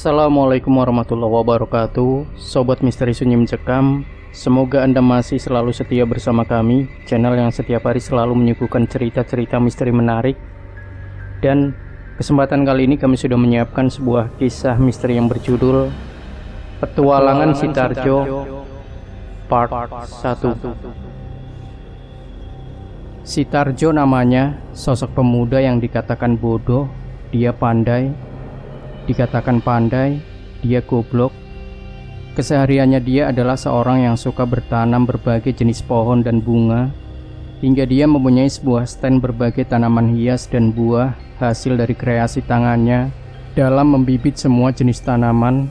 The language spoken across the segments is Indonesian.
Assalamualaikum warahmatullahi wabarakatuh. Sobat Misteri Sunyi Mencekam, semoga Anda masih selalu setia bersama kami, channel yang setiap hari selalu menyuguhkan cerita-cerita misteri menarik. Dan kesempatan kali ini kami sudah menyiapkan sebuah kisah misteri yang berjudul Petualangan Si Tarjo Part 1. Si Tarjo namanya, sosok pemuda yang dikatakan bodoh, dia pandai. Dikatakan pandai, dia goblok. Kesehariannya dia adalah seorang yang suka bertanam berbagai jenis pohon dan bunga, hingga dia mempunyai sebuah stand berbagai tanaman hias dan buah hasil dari kreasi tangannya dalam membibit semua jenis tanaman.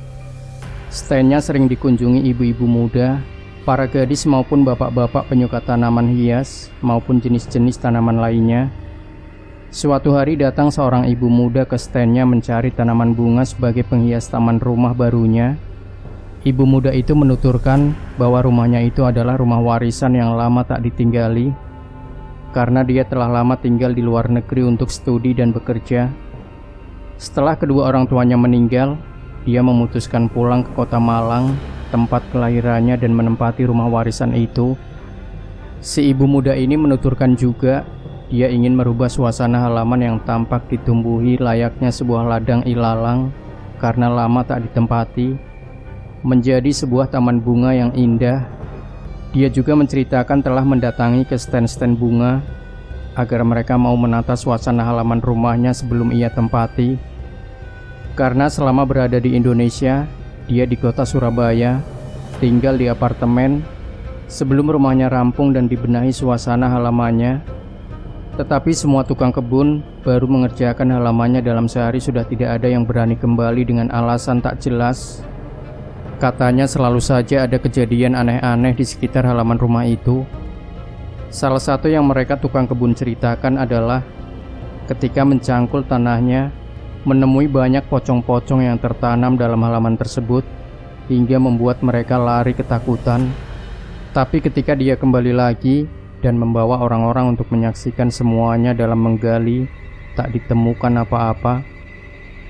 Standnya sering dikunjungi ibu-ibu muda, para gadis maupun bapak-bapak penyuka tanaman hias maupun jenis-jenis tanaman lainnya. Suatu hari datang seorang ibu muda ke standnya mencari tanaman bunga sebagai penghias taman rumah barunya. Ibu muda itu menuturkan bahwa rumahnya itu adalah rumah warisan yang lama tak ditinggali, karena dia telah lama tinggal di luar negeri untuk studi dan bekerja. Setelah kedua orang tuanya meninggal, dia memutuskan pulang ke kota Malang, tempat kelahirannya, dan menempati rumah warisan itu. Si ibu muda ini menuturkan juga dia ingin merubah suasana halaman yang tampak ditumbuhi layaknya sebuah ladang ilalang karena lama tak ditempati, menjadi sebuah taman bunga yang indah. Dia juga menceritakan telah mendatangi ke stand-stand bunga agar mereka mau menata suasana halaman rumahnya sebelum ia tempati. Karena selama berada di Indonesia, dia di kota Surabaya, tinggal di apartemen sebelum rumahnya rampung dan dibenahi suasana halamannya. Tetapi semua tukang kebun baru mengerjakan halamannya dalam sehari sudah tidak ada yang berani kembali dengan alasan tak jelas. Katanya selalu saja ada kejadian aneh-aneh di sekitar halaman rumah itu. Salah satu yang mereka tukang kebun ceritakan adalah ketika mencangkul tanahnya, menemui banyak pocong-pocong yang tertanam dalam halaman tersebut hingga membuat mereka lari ketakutan. Tapi ketika dia kembali lagi dan membawa orang-orang untuk menyaksikan semuanya dalam menggali, tak ditemukan apa-apa.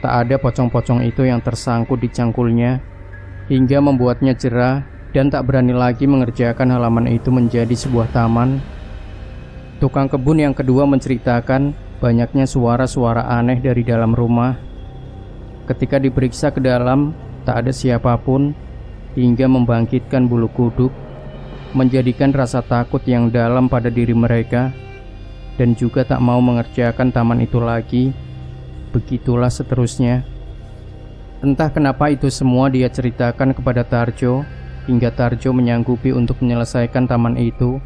Tak ada pocong-pocong itu yang tersangkut di cangkulnya, hingga membuatnya jera dan tak berani lagi mengerjakan halaman itu menjadi sebuah taman. Tukang kebun yang kedua menceritakan banyaknya suara-suara aneh dari dalam rumah. Ketika diperiksa ke dalam, tak ada siapapun, hingga membangkitkan bulu kuduk, menjadikan rasa takut yang dalam pada diri mereka, dan juga tak mau mengerjakan taman itu lagi. Begitulah seterusnya. Entah kenapa itu semua dia ceritakan kepada Tarjo, hingga Tarjo menyanggupi untuk menyelesaikan taman itu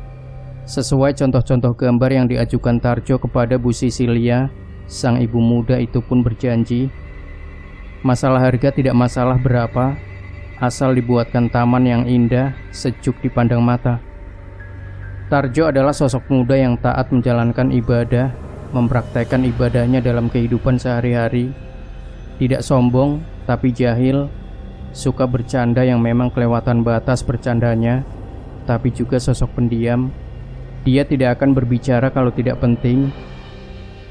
sesuai contoh-contoh gambar yang diajukan Tarjo kepada Bu Sisilia. Sang ibu muda itu pun berjanji, masalah harga tidak masalah berapa, asal dibuatkan taman yang indah, sejuk dipandang mata. Tarjo adalah sosok muda yang taat menjalankan ibadah, mempraktekkan ibadahnya dalam kehidupan sehari-hari. Tidak sombong, tapi jahil, suka bercanda yang memang kelewatan batas bercandanya, tapi juga sosok pendiam. Dia tidak akan berbicara kalau tidak penting.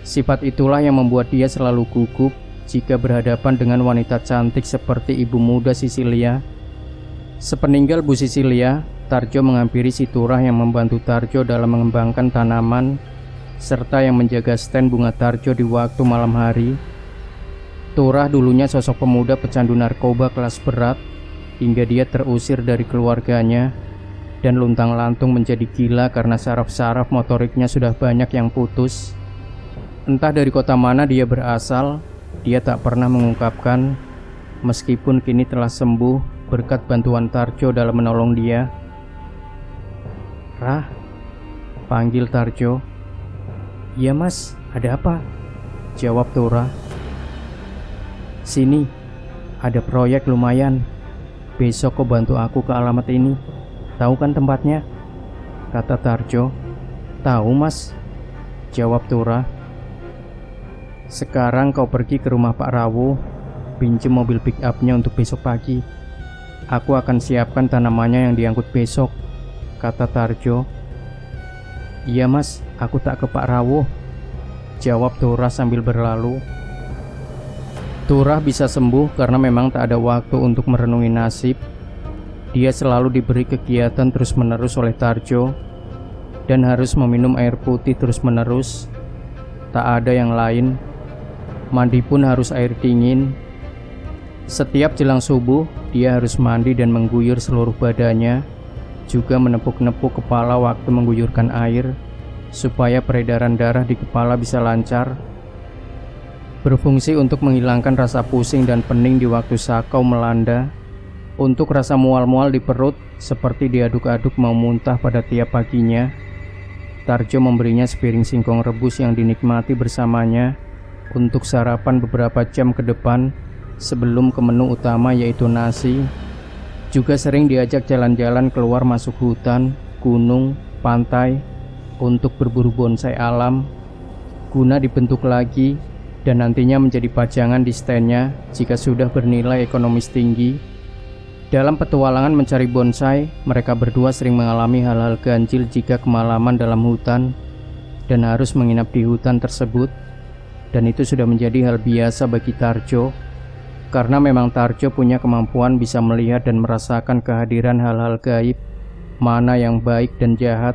Sifat itulah yang membuat dia selalu gugup jika berhadapan dengan wanita cantik seperti ibu muda Sisilia. Sepeninggal Bu Sisilia, Tarjo menghampiri si Turah yang membantu Tarjo dalam mengembangkan tanaman, serta yang menjaga stand bunga Tarjo di waktu malam hari. Turah dulunya sosok pemuda pecandu narkoba kelas berat, hingga dia terusir dari keluarganya dan luntang-lantung menjadi gila karena saraf-saraf motoriknya sudah banyak yang putus. Entah dari kota mana dia berasal, dia tak pernah mengungkapkan, meskipun kini telah sembuh berkat bantuan Tarjo dalam menolong dia. "Rah," panggil Tarjo. "Iya mas, ada apa?" jawab Turah. "Sini, ada proyek lumayan. Besok kau bantu aku ke alamat ini. Tahu kan tempatnya?" kata Tarjo. "Tahu mas," jawab Turah. "Sekarang kau pergi ke rumah Pak Rawo, pinjam mobil pick up-nya untuk besok pagi. Aku akan siapkan tanamannya yang diangkut besok," kata Tarjo. "Iya mas, aku tak ke Pak Rawo," jawab Turah sambil berlalu. Turah bisa sembuh karena memang tak ada waktu untuk merenungi nasib. Dia selalu diberi kegiatan terus-menerus oleh Tarjo dan harus meminum air putih terus-menerus. Tak ada yang lain. Mandi pun harus air dingin. Setiap jelang subuh, dia harus mandi dan mengguyur seluruh badannya, juga menepuk-nepuk kepala waktu mengguyurkan air, supaya peredaran darah di kepala bisa lancar. Berfungsi untuk menghilangkan rasa pusing dan pening di waktu sakau melanda, untuk rasa mual-mual di perut seperti diaduk-aduk mau muntah pada tiap paginya. Tarjo memberinya sepiring singkong rebus yang dinikmati bersamanya untuk sarapan beberapa jam ke depan sebelum ke menu utama yaitu nasi. Juga sering diajak jalan-jalan keluar masuk hutan, gunung, pantai untuk berburu bonsai alam guna dibentuk lagi dan nantinya menjadi pajangan di standnya jika sudah bernilai ekonomis tinggi. Dalam petualangan mencari bonsai, mereka berdua sering mengalami hal-hal ganjil jika kemalaman dalam hutan dan harus menginap di hutan tersebut. Dan itu sudah menjadi hal biasa bagi Tarjo, karena memang Tarjo punya kemampuan bisa melihat dan merasakan kehadiran hal-hal gaib, mana yang baik dan jahat.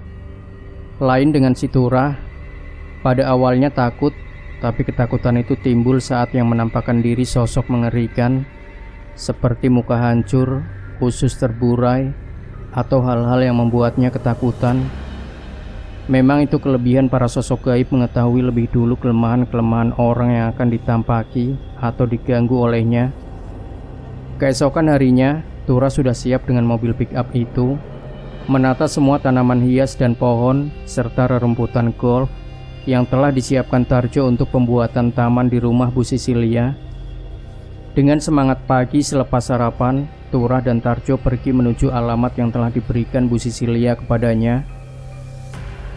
Lain dengan si Turah, pada awalnya takut, tapi ketakutan itu timbul saat yang menampakkan diri sosok mengerikan, seperti muka hancur, usus terburai, atau hal-hal yang membuatnya ketakutan. Memang itu kelebihan para sosok gaib mengetahui lebih dulu kelemahan-kelemahan orang yang akan ditampaki atau diganggu olehnya. Keesokan harinya, Turah sudah siap dengan mobil pick-up itu, menata semua tanaman hias dan pohon, serta rerumputan golf yang telah disiapkan Tarjo untuk pembuatan taman di rumah Bu Sisilia. Dengan semangat pagi selepas sarapan, Turah dan Tarjo pergi menuju alamat yang telah diberikan Bu Sisilia kepadanya.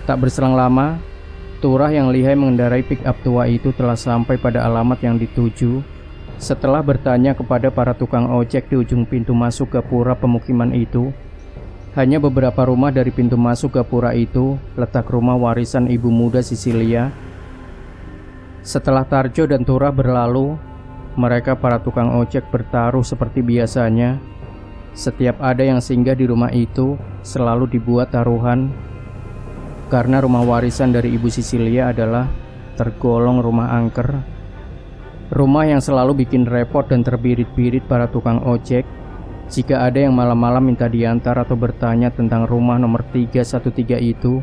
Tak berselang lama, Turah yang lihai mengendarai pick-up tua itu telah sampai pada alamat yang dituju. Setelah bertanya kepada para tukang ojek di ujung pintu masuk gapura pemukiman itu, hanya beberapa rumah dari pintu masuk gapura itu letak rumah warisan ibu muda Sisilia. Setelah Tarjo dan Turah berlalu, mereka para tukang ojek bertaruh seperti biasanya. Setiap ada yang singgah di rumah itu selalu dibuat taruhan, karena rumah warisan dari ibu Sisilia adalah tergolong rumah angker. Rumah yang selalu bikin repot dan terbirit-birit para tukang ojek jika ada yang malam-malam minta diantar atau bertanya tentang rumah nomor 313 itu.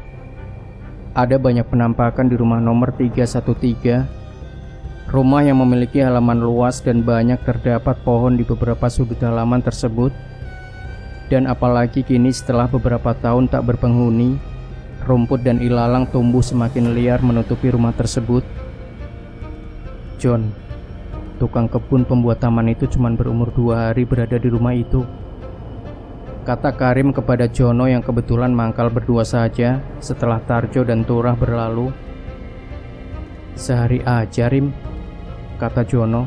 Ada banyak penampakan di rumah nomor 313. Rumah yang memiliki halaman luas dan banyak terdapat pohon di beberapa sudut halaman tersebut. Dan apalagi kini setelah beberapa tahun tak berpenghuni, rumput dan ilalang tumbuh semakin liar menutupi rumah tersebut. John, tukang kebun pembuat taman itu cuma berumur 2 hari berada di rumah itu, kata Karim kepada Jono yang kebetulan mangkal berdua saja setelah Tarjo dan Turah berlalu. Sehari aja, Rim, kata Jono.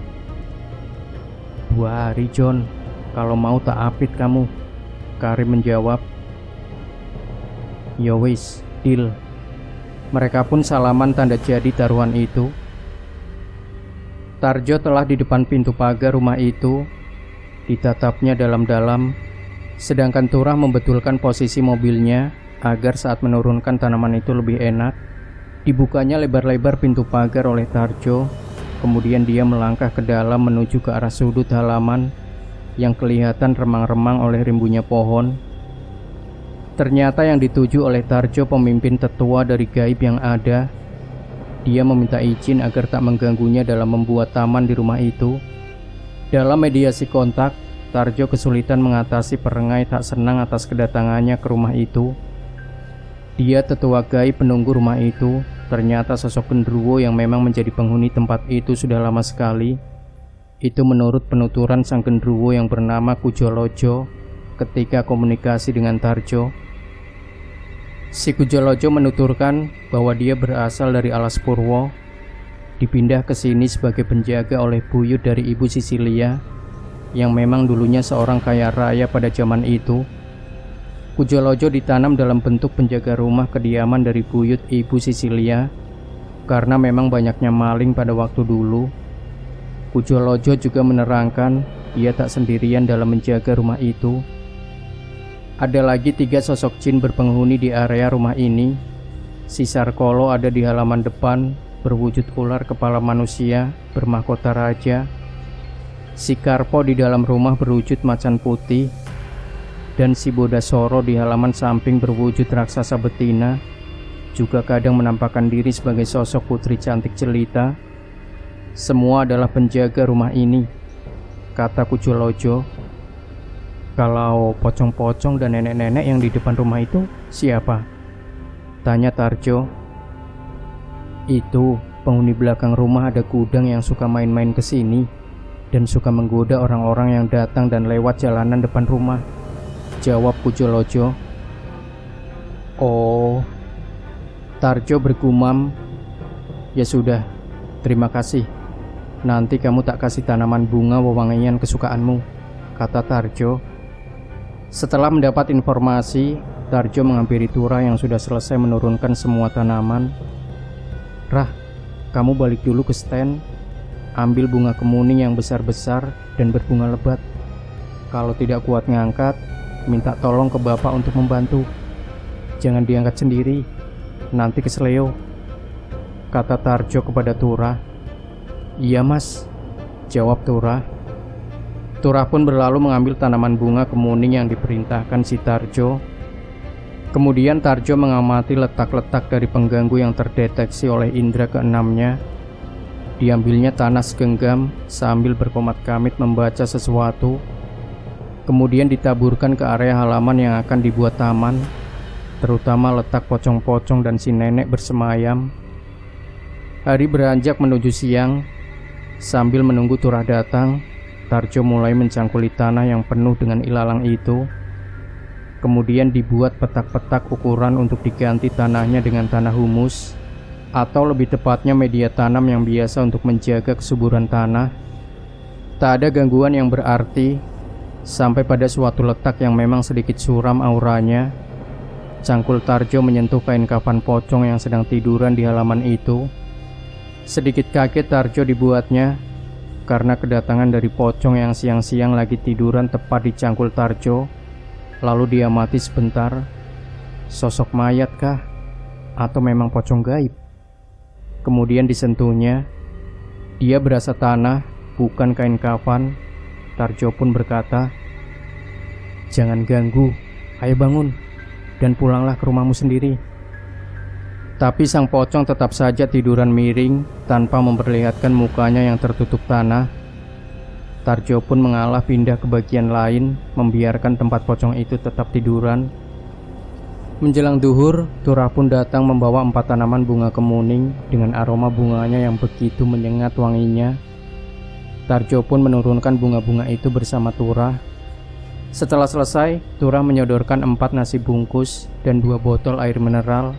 2 hari, John, kalau mau tak apit kamu, Karim menjawab. Yowis, deal. Mereka pun salaman tanda jadi taruhan itu. Tarjo telah di depan pintu pagar rumah itu, ditatapnya dalam-dalam, sedangkan Turah membetulkan posisi mobilnya agar saat menurunkan tanaman itu lebih enak. Dibukanya lebar-lebar pintu pagar oleh Tarjo, kemudian dia melangkah ke dalam menuju ke arah sudut halaman yang kelihatan remang-remang oleh rimbunya pohon. Ternyata yang dituju oleh Tarjo pemimpin tetua dari gaib yang ada. Dia meminta izin agar tak mengganggunya dalam membuat taman di rumah itu. Dalam mediasi kontak, Tarjo kesulitan mengatasi perengai tak senang atas kedatangannya ke rumah itu. Dia tetua gaib penunggu rumah itu, ternyata sosok genderuwo yang memang menjadi penghuni tempat itu sudah lama sekali. Itu menurut penuturan sang genderuwo yang bernama Kujolojo ketika komunikasi dengan Tarjo. Si Kujolojo menuturkan bahwa dia berasal dari Alas Purwo, dipindah ke sini sebagai penjaga oleh buyut dari ibu Sisilia, yang memang dulunya seorang kaya raya pada zaman itu. Kujolojo ditanam dalam bentuk penjaga rumah kediaman dari buyut ibu Sisilia, karena memang banyaknya maling pada waktu dulu. Kujolojo juga menerangkan dia tak sendirian dalam menjaga rumah itu. Ada lagi 3 sosok jin berpenghuni di area rumah ini. Si Sarkolo ada di halaman depan, berwujud ular kepala manusia, bermahkota raja. Si Karpo di dalam rumah berwujud macan putih. Dan si Bodasoro di halaman samping berwujud raksasa betina, juga kadang menampakkan diri sebagai sosok putri cantik jelita. Semua adalah penjaga rumah ini, kata Kujolojo. Kalau pocong-pocong dan nenek-nenek yang di depan rumah itu siapa? Tanya Tarjo. Itu penghuni belakang rumah, ada gudang yang suka main-main ke sini dan suka menggoda orang-orang yang datang dan lewat jalanan depan rumah, jawab Kujolojo. Oh, Tarjo bergumam. Ya sudah, terima kasih. Nanti kamu tak kasih tanaman bunga wewangian kesukaanmu, kata Tarjo. Setelah mendapat informasi, Tarjo menghampiri Tura yang sudah selesai menurunkan semua tanaman. Rah, kamu balik dulu ke stand, ambil bunga kemuning yang besar-besar dan berbunga lebat. Kalau tidak kuat ngangkat, minta tolong ke bapak untuk membantu. Jangan diangkat sendiri, nanti kesleo, kata Tarjo kepada Tura. Iya mas, jawab Tura. Tura pun berlalu mengambil tanaman bunga kemuning yang diperintahkan si Tarjo. Kemudian Tarjo mengamati letak-letak dari pengganggu yang terdeteksi oleh indera keenamnya. Diambilnya tanah segenggam sambil berkomat kamit membaca sesuatu. Kemudian ditaburkan ke area halaman yang akan dibuat taman, terutama letak pocong-pocong dan si nenek bersemayam. Hari beranjak menuju siang. Sambil menunggu Tura datang, Tarjo mulai mencangkuli tanah yang penuh dengan ilalang itu. Kemudian dibuat petak-petak ukuran untuk diganti tanahnya dengan tanah humus, atau lebih tepatnya media tanam yang biasa untuk menjaga kesuburan tanah. Tak ada gangguan yang berarti, sampai pada suatu letak yang memang sedikit suram auranya. Cangkul Tarjo menyentuh kain kafan pocong yang sedang tiduran di halaman itu. Sedikit kaget Tarjo dibuatnya, karena kedatangan dari pocong yang siang-siang lagi tiduran tepat di cangkul Tarjo. Lalu dia mati sebentar. Sosok mayat kah? Atau memang pocong gaib? Kemudian disentuhnya. Dia berasa tanah, bukan kain kafan. Tarjo pun berkata, "Jangan ganggu, ayo bangun, dan pulanglah ke rumahmu sendiri." Tapi sang pocong tetap saja tiduran miring tanpa memperlihatkan mukanya yang tertutup tanah. Tarjo pun mengalah pindah ke bagian lain, membiarkan tempat pocong itu tetap tiduran. Menjelang duhur, Tura pun datang membawa 4 tanaman bunga kemuning dengan aroma bunganya yang begitu menyengat wanginya. Tarjo pun menurunkan bunga-bunga itu bersama Tura. Setelah selesai, Tura menyodorkan 4 nasi bungkus dan 2 botol air mineral.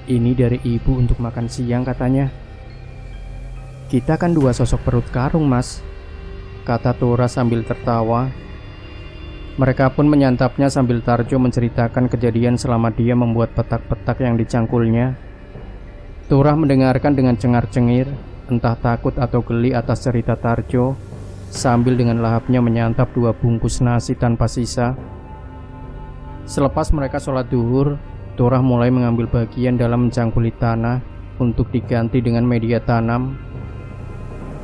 Ini dari ibu untuk makan siang katanya. Kita kan 2 sosok perut karung mas, kata Tura sambil tertawa. Mereka pun menyantapnya sambil Tarjo menceritakan kejadian selama dia membuat petak-petak yang dicangkulnya. Tura mendengarkan dengan cengar-cengir, entah takut atau geli atas cerita Tarjo, sambil dengan lahapnya menyantap 2 bungkus nasi tanpa sisa. Selepas mereka sholat duhur, Tura mulai mengambil bagian dalam mencangkuli tanah untuk diganti dengan media tanam.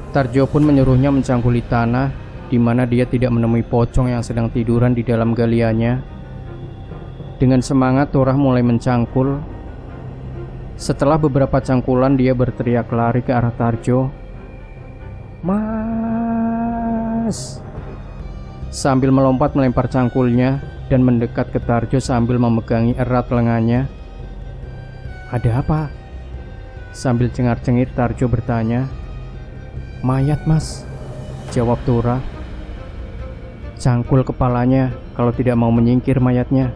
Tarjo pun menyuruhnya mencangkuli tanah, di mana dia tidak menemui pocong yang sedang tiduran di dalam galiannya. Dengan semangat Tura mulai mencangkul. Setelah beberapa cangkulan dia berteriak lari ke arah Tarjo. "Mas!" Sambil melompat melempar cangkulnya dan mendekat ke Tarjo sambil memegangi erat lengannya. "Ada apa?" Sambil cengar-cengir Tarjo bertanya. "Mayat mas," jawab Tura. "Cangkul kepalanya kalau tidak mau menyingkir mayatnya,"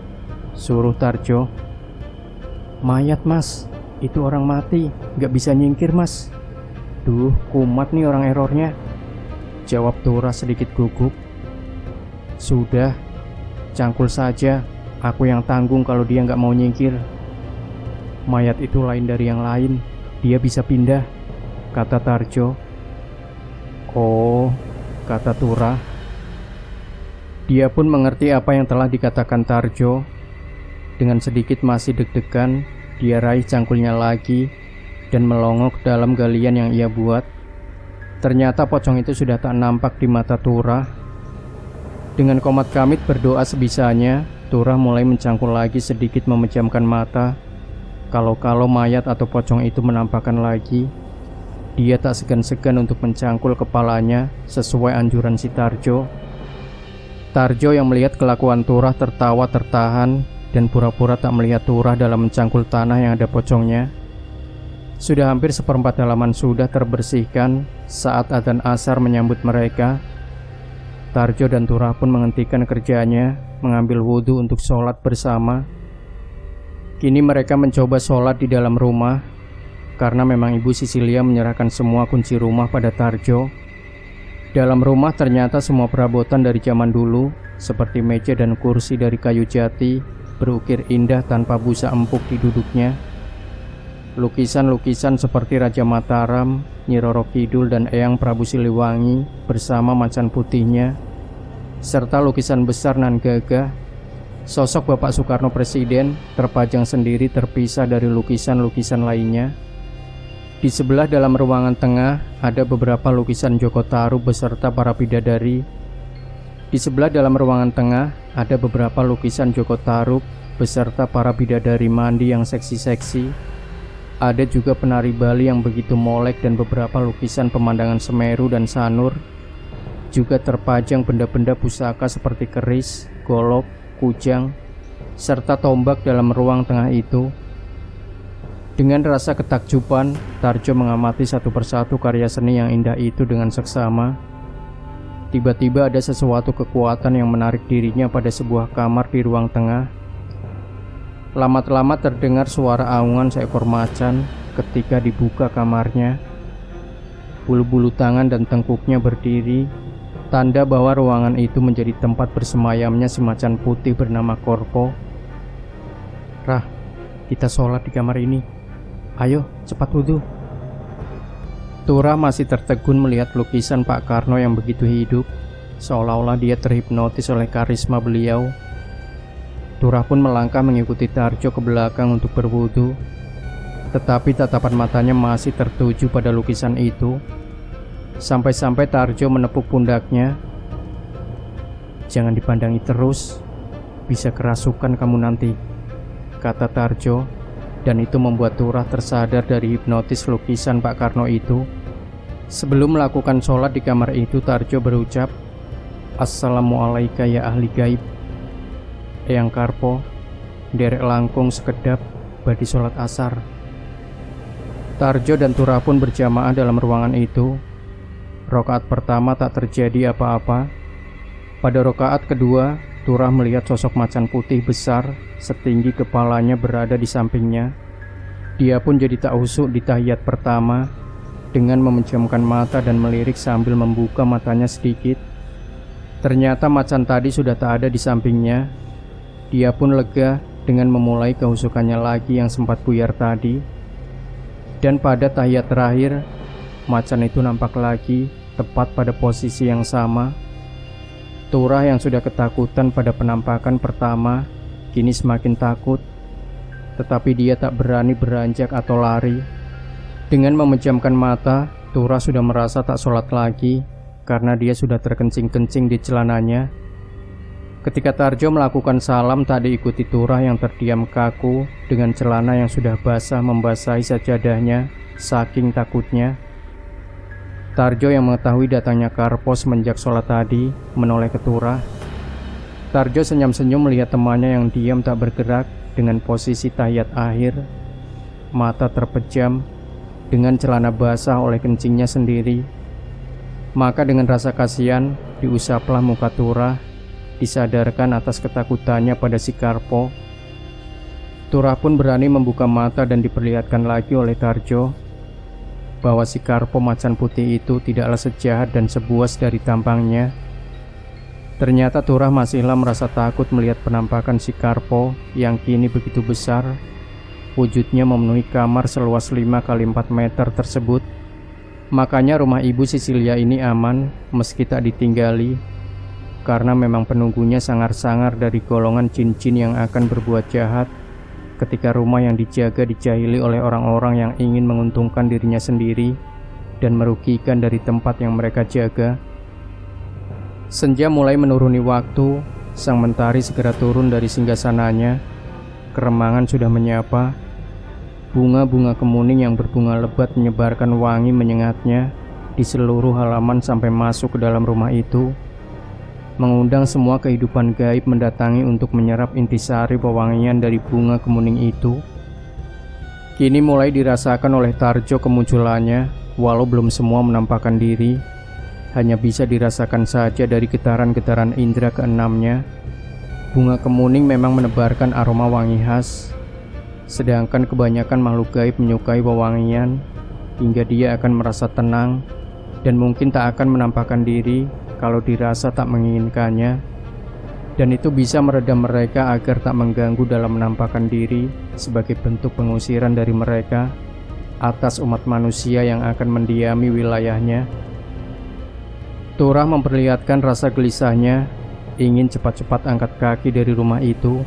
suruh Tarjo. "Mayat mas, itu orang mati, gak bisa nyingkir mas." "Duh, kumat nih orang errornya," jawab Tura sedikit gugup. "Sudah, cangkul saja, aku yang tanggung kalau dia gak mau nyingkir. Mayat itu lain dari yang lain, dia bisa pindah," kata Tarjo. Oh, kata Turah. Dia pun mengerti apa yang telah dikatakan Tarjo. Dengan sedikit masih deg-degan, dia raih cangkulnya lagi dan melongok dalam galian yang ia buat. Ternyata pocong itu sudah tak nampak di mata Turah. Dengan komat kamit berdoa sebisanya, Turah mulai mencangkul lagi, sedikit memejamkan mata. Kalau-kalau mayat atau pocong itu menampakkan lagi, dia tak segan-segan untuk mencangkul kepalanya sesuai anjuran si Tarjo. Tarjo yang melihat kelakuan Turah tertawa tertahan dan pura-pura tak melihat Turah dalam mencangkul tanah yang ada pocongnya. Sudah hampir seperempat halaman sudah terbersihkan saat adzan asar menyambut mereka. Tarjo dan Turah pun menghentikan kerjanya, mengambil wudhu untuk sholat bersama. Kini mereka mencoba sholat di dalam rumah, karena memang Ibu Sisilia menyerahkan semua kunci rumah pada Tarjo. Dalam rumah ternyata semua perabotan dari zaman dulu, seperti meja dan kursi dari kayu jati, berukir indah tanpa busa empuk di duduknya. Lukisan-lukisan seperti Raja Mataram, Nyi Roro Kidul dan Eyang Prabu Siliwangi bersama macan putihnya, serta lukisan besar nan gagah. Sosok Bapak Soekarno Presiden terpajang sendiri terpisah dari lukisan-lukisan lainnya. Di sebelah dalam ruangan tengah ada beberapa lukisan Joko Tarub beserta para bidadari. Di sebelah dalam ruangan tengah ada beberapa lukisan Joko Tarub beserta para bidadari mandi yang seksi-seksi. Ada juga penari Bali yang begitu molek dan beberapa lukisan pemandangan Semeru dan Sanur. Juga terpajang benda-benda pusaka seperti keris, golok, kujang, serta tombak dalam ruang tengah itu. Dengan rasa ketakjuban, Tarjo mengamati satu persatu karya seni yang indah itu dengan seksama. Tiba-tiba ada sesuatu kekuatan yang menarik dirinya pada sebuah kamar di ruang tengah. Lama-lama terdengar suara aungan seekor macan ketika dibuka kamarnya. Bulu-bulu tangan dan tengkuknya berdiri, tanda bahwa ruangan itu menjadi tempat bersemayamnya si macan putih bernama Korpo. Rah, kita sholat di kamar ini. Ayo, cepat wudhu. Turah masih tertegun melihat lukisan Pak Karno yang begitu hidup, seolah-olah dia terhipnotis oleh karisma beliau. Turah pun melangkah mengikuti Tarjo ke belakang untuk berwudhu, tetapi tatapan matanya masih tertuju pada lukisan itu. Sampai-sampai Tarjo menepuk pundaknya. Jangan dipandangi terus, bisa kerasukan kamu nanti, kata Tarjo. Dan itu membuat Turah tersadar dari hipnotis lukisan Pak Karno itu. Sebelum melakukan sholat di kamar itu, Tarjo berucap, Assalamualaikum ya ahli gaib. Eyang Karpo, derek langkung sekedap badi sholat asar. Tarjo dan Turah pun berjamaah dalam ruangan itu. Rokaat pertama tak terjadi apa-apa. Pada rokaat kedua, Turah melihat sosok macan putih besar setinggi kepalanya berada di sampingnya. Dia pun jadi tak husuk di tahiyat pertama dengan memejamkan mata dan melirik sambil membuka matanya sedikit. Ternyata macan tadi sudah tak ada di sampingnya. Dia pun lega dengan memulai kehusukannya lagi yang sempat buyar tadi. Dan pada tahiyat terakhir, macan itu nampak lagi tepat pada posisi yang sama. Turah yang sudah ketakutan pada penampakan pertama kini semakin takut, tetapi dia tak berani beranjak atau lari. Dengan memejamkan mata, Turah sudah merasa tak sholat lagi karena dia sudah terkencing-kencing di celananya. Ketika Tarjo melakukan salam, tak diikuti Turah yang terdiam kaku dengan celana yang sudah basah membasahi sajadahnya saking takutnya. Tarjo yang mengetahui datangnya Karpo semenjak sholat tadi menoleh ke Turah. Tarjo senyum-senyum melihat temannya yang diam tak bergerak dengan posisi tahiyat akhir, mata terpejam dengan celana basah oleh kencingnya sendiri. Maka dengan rasa kasihan diusaplah muka Turah, disadarkan atas ketakutannya pada si Karpo. Turah pun berani membuka mata dan diperlihatkan lagi oleh Tarjo bahwa si Karpo macan putih itu tidaklah sejahat dan sebuas dari tampangnya. Ternyata Turah masihlah merasa takut melihat penampakan si Karpo yang kini begitu besar. Wujudnya memenuhi kamar seluas 5 kali 4 meter tersebut. Makanya rumah Ibu Cecilia ini aman meski tak ditinggali, karena memang penunggunya sangar-sangar dari golongan jin-jin yang akan berbuat jahat ketika rumah yang dijaga dijahili oleh orang-orang yang ingin menguntungkan dirinya sendiri dan merugikan dari tempat yang mereka jaga. Senja mulai menuruni waktu, sang mentari segera turun dari singgasananya. Keremangan sudah menyapa. Bunga-bunga kemuning yang berbunga lebat menyebarkan wangi menyengatnya di seluruh halaman sampai masuk ke dalam rumah itu, mengundang semua kehidupan gaib mendatangi untuk menyerap intisari pewangian dari bunga kemuning itu. Kini mulai dirasakan oleh Tarjo kemunculannya, walau belum semua menampakkan diri, hanya bisa dirasakan saja dari getaran-getaran indera keenamnya. Bunga kemuning memang menebarkan aroma wangi khas, sedangkan kebanyakan makhluk gaib menyukai wewangian hingga dia akan merasa tenang dan mungkin tak akan menampakkan diri kalau dirasa tak menginginkannya, dan itu bisa meredam mereka agar tak mengganggu dalam menampakkan diri sebagai bentuk pengusiran dari mereka atas umat manusia yang akan mendiami wilayahnya. Turah memperlihatkan rasa gelisahnya, ingin cepat-cepat angkat kaki dari rumah itu.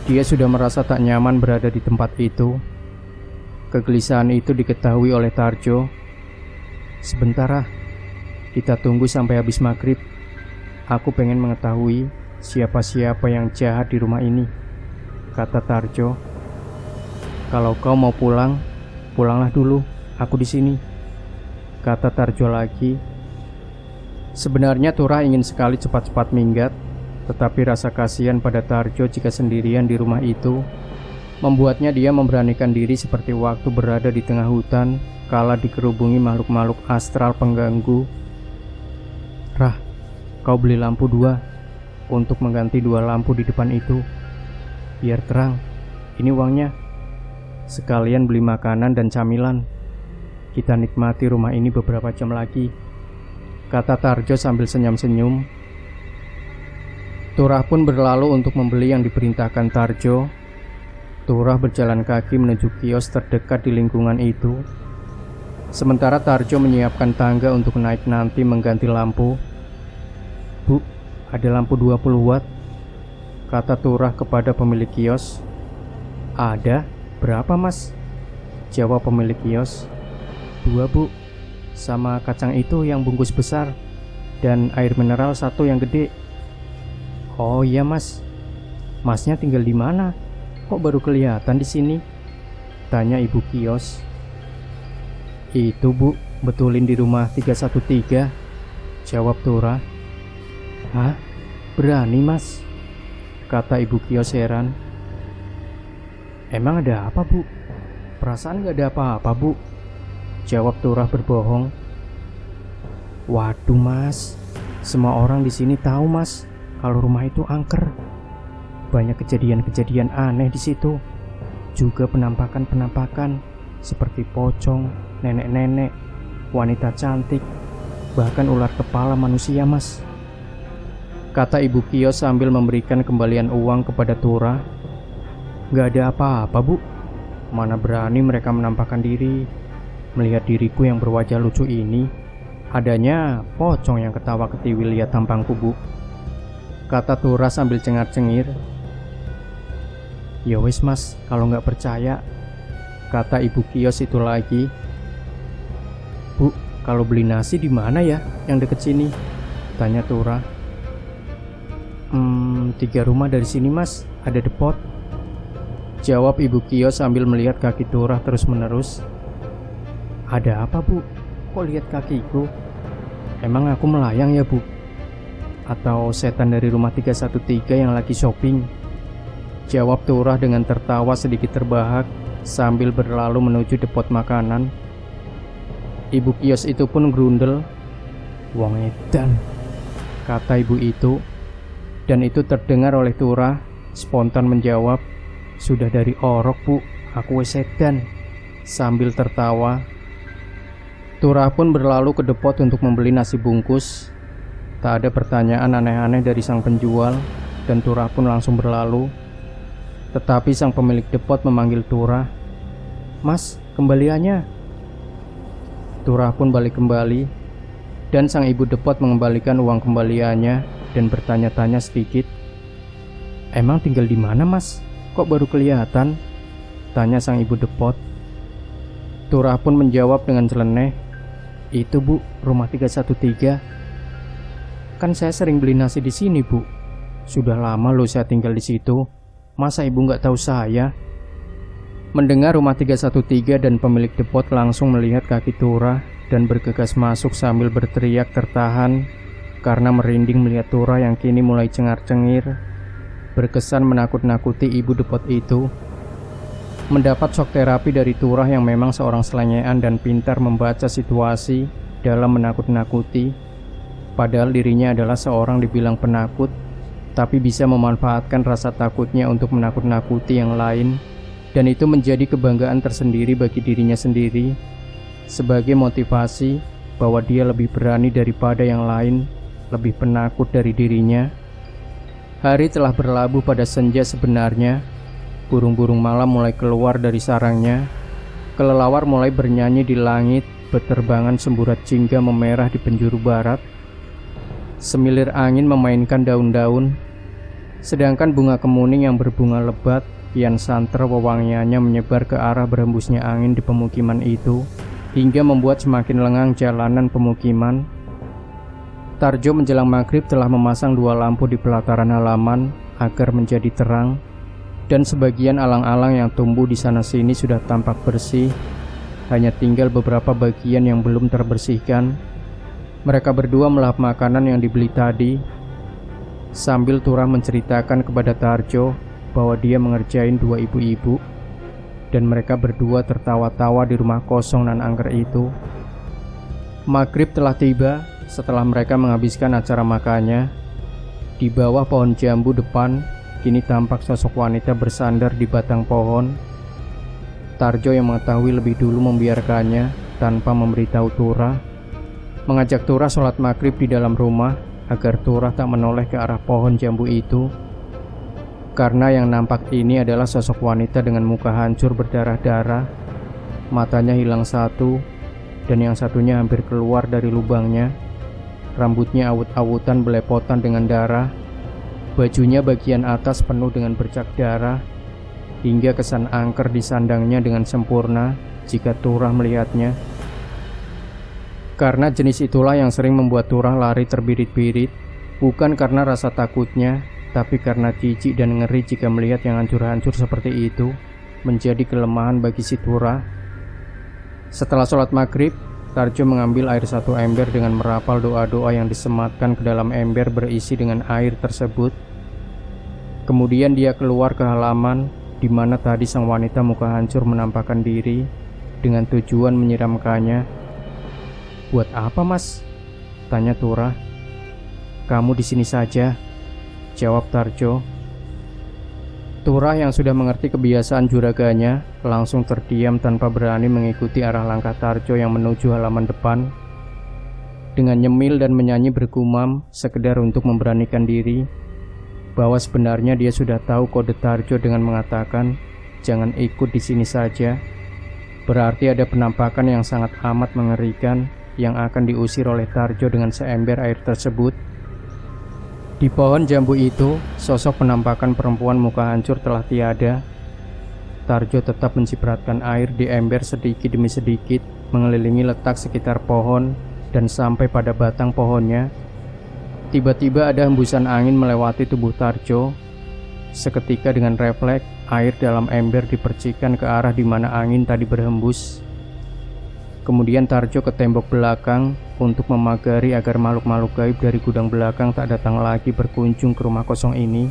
Dia sudah merasa tak nyaman berada di tempat itu. Kegelisahan itu diketahui oleh Tarjo. "Sebentar ah, kita tunggu sampai habis maghrib. Aku pengen mengetahui siapa-siapa yang jahat di rumah ini," kata Tarjo. "Kalau kau mau pulang, pulanglah dulu, aku di sini," kata Tarjo lagi. Sebenarnya Turah ingin sekali cepat-cepat minggat, tetapi rasa kasihan pada Tarjo jika sendirian di rumah itu membuatnya dia memberanikan diri seperti waktu berada di tengah hutan kala dikerubungi makhluk-makhluk astral pengganggu. "Rah, kau beli lampu 2 untuk mengganti 2 lampu di depan itu, biar terang. Ini uangnya. Sekalian beli makanan dan camilan. Kita nikmati rumah ini beberapa jam lagi," kata Tarjo sambil senyum-senyum. Turah pun berlalu untuk membeli yang diperintahkan Tarjo. Turah berjalan kaki menuju kios terdekat di lingkungan itu, sementara Tarjo menyiapkan tangga untuk naik nanti mengganti lampu. "Bu, ada lampu 20 watt," kata Turah kepada pemilik kios. "Ada, berapa mas?" jawab pemilik kios. "2 bu, sama kacang itu yang bungkus besar, dan air mineral 1 yang gede." "Oh iya mas, masnya tinggal di mana? Kok baru kelihatan di sini?" tanya ibu kios. "Itu bu, betulin di rumah 313, jawab Turah. "Hah? Berani mas?" kata ibu kios heran. "Emang ada apa bu? Perasaan gak ada apa-apa bu," jawab Turah berbohong. "Waduh mas, semua orang di sini tahu mas kalau rumah itu angker. Banyak kejadian-kejadian aneh di situ. Juga penampakan-penampakan seperti pocong, nenek-nenek, wanita cantik, bahkan ular kepala manusia mas," kata ibu kios sambil memberikan kembalian uang kepada Turah. "Gak ada apa-apa bu. Mana berani mereka menampakkan diri. Melihat diriku yang berwajah lucu ini, adanya pocong yang ketawa ketiwi lihat tampangku bu," kata Turah sambil cengar-cengir. "Ya wis mas, kalau nggak percaya," kata ibu kios itu lagi. "Bu, kalau beli nasi di mana ya yang deket sini?" tanya Turah. 3 rumah dari sini mas, ada depot," jawab ibu kios sambil melihat kaki Turah terus menerus. "Ada apa bu? Kok lihat kakiku? Emang aku melayang ya bu? Atau setan dari rumah 313 yang lagi shopping?" jawab Turah dengan tertawa sedikit terbahak sambil berlalu menuju depot makanan. Ibu kios itu pun gerundel. "Wong edan," kata ibu itu, dan itu terdengar oleh Turah. Spontan menjawab, "Sudah dari orok bu, aku wis edan," sambil tertawa. Turah pun berlalu ke depot untuk membeli nasi bungkus. Tak ada pertanyaan aneh-aneh dari sang penjual, dan Turah pun langsung berlalu. Tetapi sang pemilik depot memanggil Turah. "Mas, kembaliannya." Turah pun balik kembali, dan sang ibu depot mengembalikan uang kembaliannya dan bertanya-tanya sedikit. "Emang tinggal di mana, Mas? Kok baru kelihatan?" tanya sang ibu depot. Turah pun menjawab dengan celeneh, "Itu, Bu, rumah 313. Kan saya sering beli nasi di sini, Bu. Sudah lama loh saya tinggal di situ. Masa ibu nggak tahu saya?" Mendengar rumah 313 dan pemilik depot langsung melihat kaki Turah dan bergegas masuk sambil berteriak tertahan karena merinding melihat Turah yang kini mulai cengar-cengir, berkesan menakut-nakuti ibu depot itu. Mendapat shock terapi dari Turah yang memang seorang selengean dan pintar membaca situasi dalam menakut-nakuti, padahal dirinya adalah seorang dibilang penakut, tapi bisa memanfaatkan rasa takutnya untuk menakut-nakuti yang lain, dan itu menjadi kebanggaan tersendiri bagi dirinya sendiri, sebagai motivasi bahwa dia lebih berani daripada yang lain, lebih penakut dari dirinya. Hari telah berlabuh pada senja sebenarnya. Burung-burung malam mulai keluar dari sarangnya. Kelelawar mulai bernyanyi di langit, berterbangan semburat jingga memerah di penjuru barat. Semilir angin memainkan daun-daun, sedangkan bunga kemuning yang berbunga lebat kian santer wewangiannya menyebar ke arah berhembusnya angin di pemukiman itu, hingga membuat semakin lengang jalanan pemukiman. Tarjo menjelang maghrib telah memasang 2 lampu di pelataran halaman agar menjadi terang, dan sebagian alang-alang yang tumbuh di sana-sini sudah tampak bersih, hanya tinggal beberapa bagian yang belum terbersihkan. Mereka berdua melahap makanan yang dibeli tadi, sambil Turah menceritakan kepada Tarjo bahwa dia mengerjain 2 ibu-ibu, dan mereka berdua tertawa-tawa di rumah kosong nan angker itu. Maghrib telah tiba setelah mereka menghabiskan acara makannya. Di bawah pohon jambu depan kini tampak sosok wanita bersandar di batang pohon. Tarjo yang mengetahui lebih dulu membiarkannya tanpa memberitahu Turah, mengajak Turah sholat maghrib di dalam rumah agar Turah tak menoleh ke arah pohon jambu itu, karena yang nampak ini adalah sosok wanita dengan muka hancur berdarah-darah, matanya hilang satu, dan yang satunya hampir keluar dari lubangnya. Rambutnya awut-awutan belepotan dengan darah, bajunya bagian atas penuh dengan bercak darah, hingga kesan angker disandangnya dengan sempurna jika Turah melihatnya. Karena jenis itulah yang sering membuat Turah lari terbirit-birit, bukan karena rasa takutnya, tapi karena jijik dan ngeri jika melihat yang hancur-hancur seperti itu menjadi kelemahan bagi si Turah. Setelah sholat maghrib, Tarjo mengambil air 1 ember dengan merapal doa-doa yang disematkan ke dalam ember berisi dengan air tersebut. Kemudian dia keluar ke halaman di mana tadi sang wanita muka hancur menampakkan diri dengan tujuan menyiramkannya. "Buat apa, Mas?" tanya Turah. "Kamu di sini saja," jawab Tarjo. Turah yang sudah mengerti kebiasaan juraganya langsung terdiam tanpa berani mengikuti arah langkah Tarjo yang menuju halaman depan. Dengan nyemil dan menyanyi bergumam sekedar untuk memberanikan diri bahwa sebenarnya dia sudah tahu kode Tarjo dengan mengatakan, "Jangan ikut di sini saja." Berarti ada penampakan yang sangat amat mengerikan yang akan diusir oleh Tarjo dengan seember air tersebut. Di pohon jambu itu, sosok penampakan perempuan muka hancur telah tiada. Tarjo tetap mencipratkan air di ember sedikit demi sedikit, mengelilingi letak sekitar pohon dan sampai pada batang pohonnya. Tiba-tiba ada hembusan angin melewati tubuh Tarjo. Seketika dengan refleks, air dalam ember dipercikan ke arah di mana angin tadi berhembus. Kemudian Tarjo ke tembok belakang untuk memagari agar makhluk-makhluk gaib dari gudang belakang tak datang lagi berkunjung ke rumah kosong ini.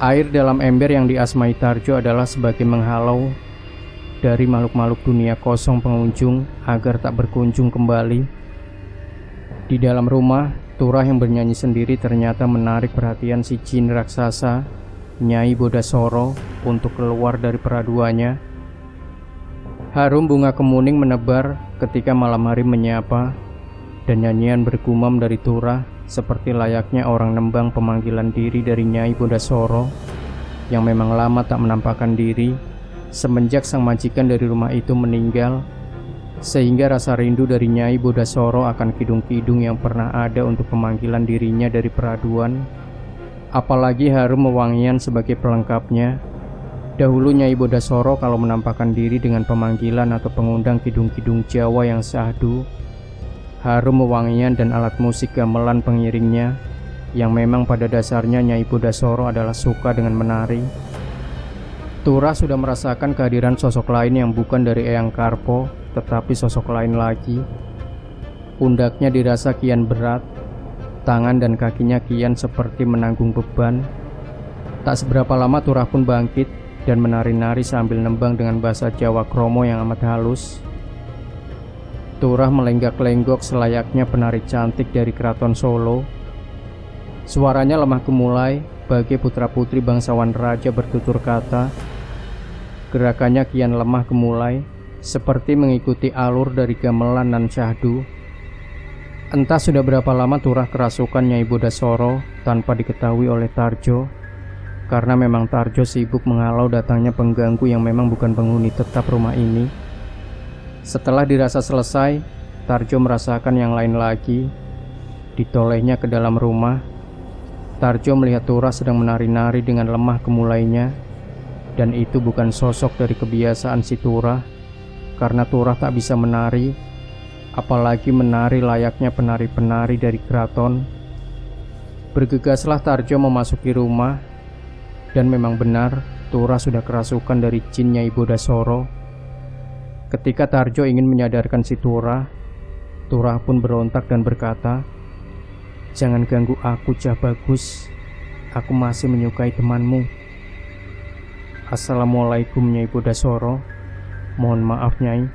Air dalam ember yang diasmai Tarjo adalah sebagai menghalau dari makhluk-makhluk dunia kosong pengunjung agar tak berkunjung kembali. Di dalam rumah, Turah yang bernyanyi sendiri ternyata menarik perhatian si jin raksasa, Nyai Bodasoro, untuk keluar dari peraduannya. Harum bunga kemuning menebar ketika malam hari menyapa, dan nyanyian bergumam dari Turah seperti layaknya orang nembang pemanggilan diri dari Nyai Bodasoro yang memang lama tak menampakkan diri semenjak sang majikan dari rumah itu meninggal. sehingga rasa rindu dari Nyai Bodasoro akan kidung-kidung yang pernah ada untuk pemanggilan dirinya dari peraduan, apalagi harum wewangian sebagai pelengkapnya. Dahulu Nyai Bodasoro kalau menampakkan diri dengan pemanggilan atau pengundang kidung-kidung Jawa yang syahdu, harum wewangian dan alat musik gamelan pengiringnya, yang memang pada dasarnya Nyai Bodasoro adalah suka dengan menari. Turah sudah merasakan kehadiran sosok lain yang bukan dari Eyang Karpo, tetapi sosok lain lagi. Pundaknya dirasa kian berat, tangan dan kakinya kian seperti menanggung beban. Tak seberapa lama Turah pun bangkit dan menari-nari sambil nembang dengan bahasa Jawa Kromo yang amat halus. Turah melenggak-lenggok selayaknya penari cantik dari keraton Solo. Suaranya lemah gemulai bagai putra-putri bangsawan raja bertutur kata. Gerakannya kian lemah gemulai, seperti mengikuti alur dari gamelan nan syahdu. Entah sudah berapa lama Turah kerasukan Nyai Bodasoro tanpa diketahui oleh Tarjo, karena memang Tarjo sibuk menghalau datangnya pengganggu yang memang bukan penghuni tetap rumah ini. Setelah dirasa selesai, Tarjo merasakan yang lain lagi. Ditolehnya ke dalam rumah, Tarjo melihat Turah sedang menari-nari dengan lemah gemulainya. Dan itu bukan sosok dari kebiasaan si Turah, karena Turah tak bisa menari, apalagi menari layaknya penari-penari dari keraton. Bergegaslah Tarjo memasuki rumah, dan memang benar Turah sudah kerasukan dari jin Nyai Bodasoro. Ketika Tarjo ingin menyadarkan si Turah, Turah pun berontak dan berkata, "Jangan ganggu aku, Cah Bagus. Aku masih menyukai temanmu." "Assalamualaikum Nyai Bodasoro. Mohon maaf Nyai.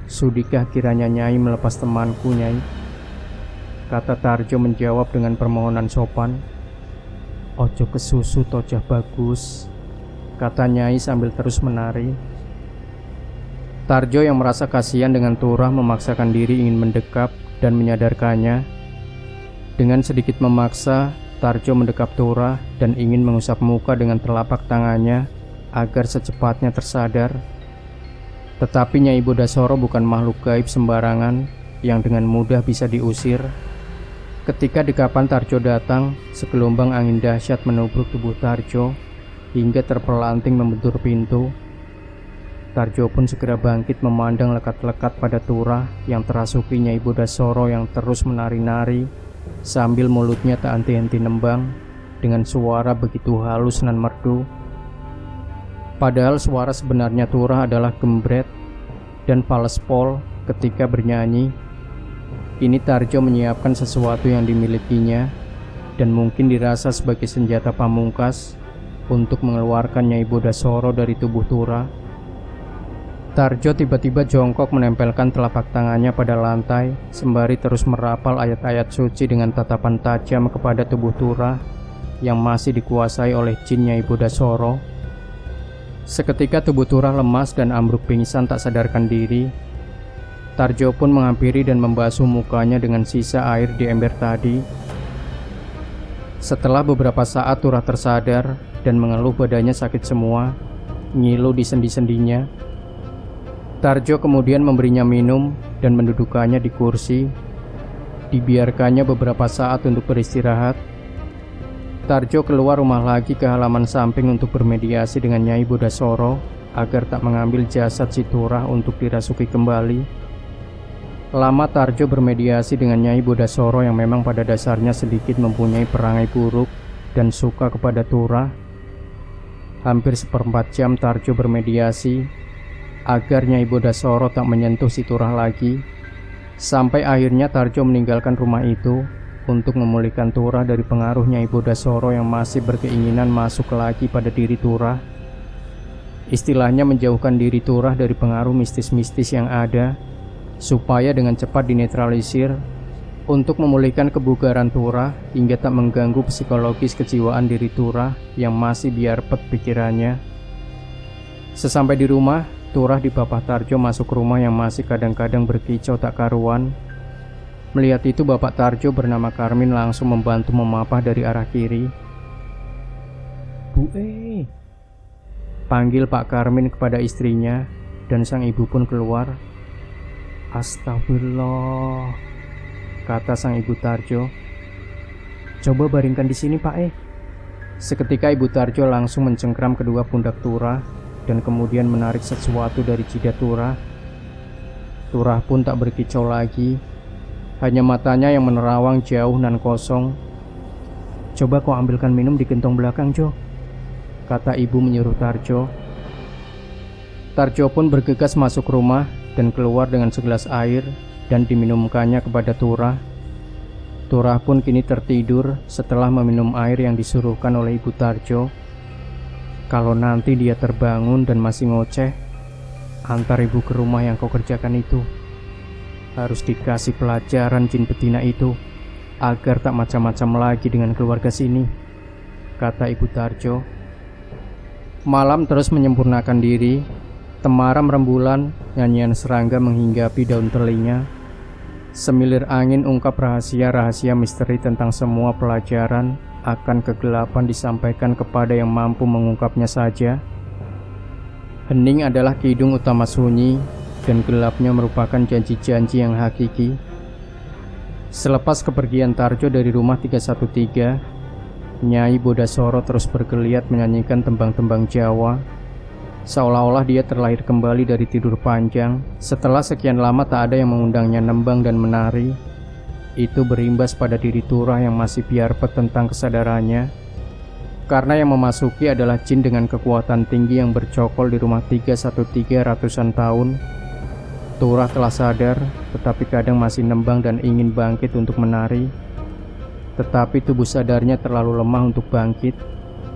Sudikah kiranya Nyai melepas temanku Nyai?" kata Tarjo menjawab dengan permohonan sopan. "Ojo kesusu tojah Bagus," kata Nyai sambil terus menari. Tarjo yang merasa kasihan dengan Turah memaksakan diri ingin mendekap dan menyadarkannya. Dengan sedikit memaksa, Tarjo mendekap Turah dan ingin mengusap muka dengan telapak tangannya agar secepatnya tersadar. Tetapi Nyai Bodasoro bukan makhluk gaib sembarangan yang dengan mudah bisa diusir. Ketika dekapan Tarjo datang, segelombang angin dahsyat menubruk tubuh Tarjo hingga terpelanting membentur pintu. Tarjo pun segera bangkit memandang lekat-lekat pada Turah yang terasuki Nyai Bodasoro yang terus menari-nari sambil mulutnya tak henti-henti nembang dengan suara begitu halus nan merdu. Padahal suara sebenarnya Turah adalah gembret dan falespol ketika bernyanyi. Kini Tarjo menyiapkan sesuatu yang dimilikinya dan mungkin dirasa sebagai senjata pamungkas untuk mengeluarkan Nyai Bodasoro dari tubuh Turah. Tarjo tiba-tiba jongkok menempelkan telapak tangannya pada lantai sembari terus merapal ayat-ayat suci dengan tatapan tajam kepada tubuh Turah yang masih dikuasai oleh jin Nyai Bodasoro. Seketika tubuh Turah lemas dan ambruk pingsan tak sadarkan diri. Tarjo pun menghampiri dan membasuh mukanya dengan sisa air di ember tadi. Setelah beberapa saat Turah tersadar dan mengeluh badannya sakit semua, ngilu di sendi-sendinya. Tarjo kemudian memberinya minum dan mendudukannya di kursi. Dibiarkannya beberapa saat untuk beristirahat. Tarjo keluar rumah lagi ke halaman samping untuk bermediasi dengan Nyai Bodasoro agar tak mengambil jasad si Turah untuk dirasuki kembali. Lama Tarjo bermediasi dengan Nyai Bodasoro yang memang pada dasarnya sedikit mempunyai perangai buruk dan suka kepada Turah. Hampir seperempat jam Tarjo bermediasi agar Nyai Bodasoro tak menyentuh si Turah lagi, sampai akhirnya Tarjo meninggalkan rumah itu untuk memulihkan Turah dari pengaruh Nyai Bodasoro yang masih berkeinginan masuk lagi pada diri Turah. Istilahnya menjauhkan diri Turah dari pengaruh mistis-mistis yang ada, supaya dengan cepat dinetralisir untuk memulihkan kebugaran Turah hingga tak mengganggu psikologis kejiwaan diri Turah yang masih biarpet pikirannya. Sesampai di rumah, Turah dipapah Tarjo masuk rumah yang masih kadang-kadang berkicau tak karuan. Melihat itu Bapak Tarjo bernama Karmin langsung membantu memapah dari arah kiri. "Bu panggil Pak Karmin kepada istrinya dan sang ibu pun keluar. Astagfirullah, kata sang Ibu Tarjo. Coba baringkan di sini, Pak. Seketika Ibu Tarjo langsung mencengkram kedua pundak Turah dan kemudian menarik sesuatu dari jidat Turah. Turah pun tak berkicau lagi, hanya matanya yang menerawang jauh nan kosong. Coba kau ambilkan minum di gentong belakang, Jo, kata ibu menyuruh Tarjo. Tarjo pun bergegas masuk rumah dan keluar dengan segelas air dan diminumkannya kepada Turah. Turah pun kini tertidur setelah meminum air yang disuruhkan oleh Ibu Tarjo. Kalau nanti dia terbangun dan masih ngoceh, antar ibu ke rumah yang kau kerjakan itu. Harus dikasih pelajaran jin betina itu, agar tak macam-macam lagi dengan keluarga sini, kata Ibu Tarjo. Malam terus menyempurnakan diri. Temaram rembulan, nyanyian serangga menghinggapi daun telinga. Semilir angin ungkap rahasia-rahasia misteri tentang semua pelajaran akan kegelapan disampaikan kepada yang mampu mengungkapnya saja. Hening adalah kidung utama sunyi, dan gelapnya merupakan janji-janji yang hakiki. Selepas kepergian Tarjo dari rumah 313, Nyai Bodasoro terus bergeliat menyanyikan tembang-tembang Jawa, seolah-olah dia terlahir kembali dari tidur panjang setelah sekian lama tak ada yang mengundangnya nembang dan menari. Itu berimbas pada diri Turah yang masih biarpet tentang kesadarannya, karena yang memasuki adalah jin dengan kekuatan tinggi yang bercokol di rumah 313 ratusan tahun. Turah telah sadar, tetapi kadang masih nembang dan ingin bangkit untuk menari. Tetapi tubuh sadarnya terlalu lemah untuk bangkit,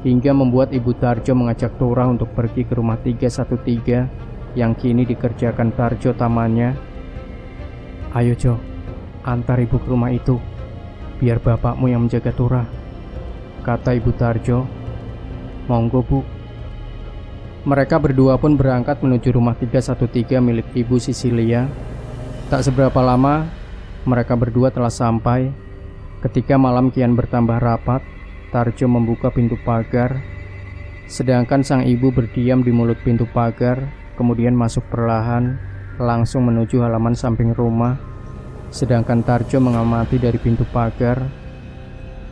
hingga membuat Ibu Tarjo mengajak Turah untuk pergi ke rumah 313 yang kini dikerjakan Tarjo tamannya. Ayo Jo, antar ibu ke rumah itu, biar bapakmu yang menjaga Turah, kata Ibu Tarjo. Monggo Bu. Mereka berdua pun berangkat menuju rumah 313 milik Ibu Sisilia. Tak seberapa lama, mereka berdua telah sampai. Ketika malam kian bertambah rapat, Tarjo membuka pintu pagar, sedangkan sang ibu berdiam di mulut pintu pagar, kemudian masuk perlahan, langsung menuju halaman samping rumah. Sedangkan Tarjo mengamati dari pintu pagar.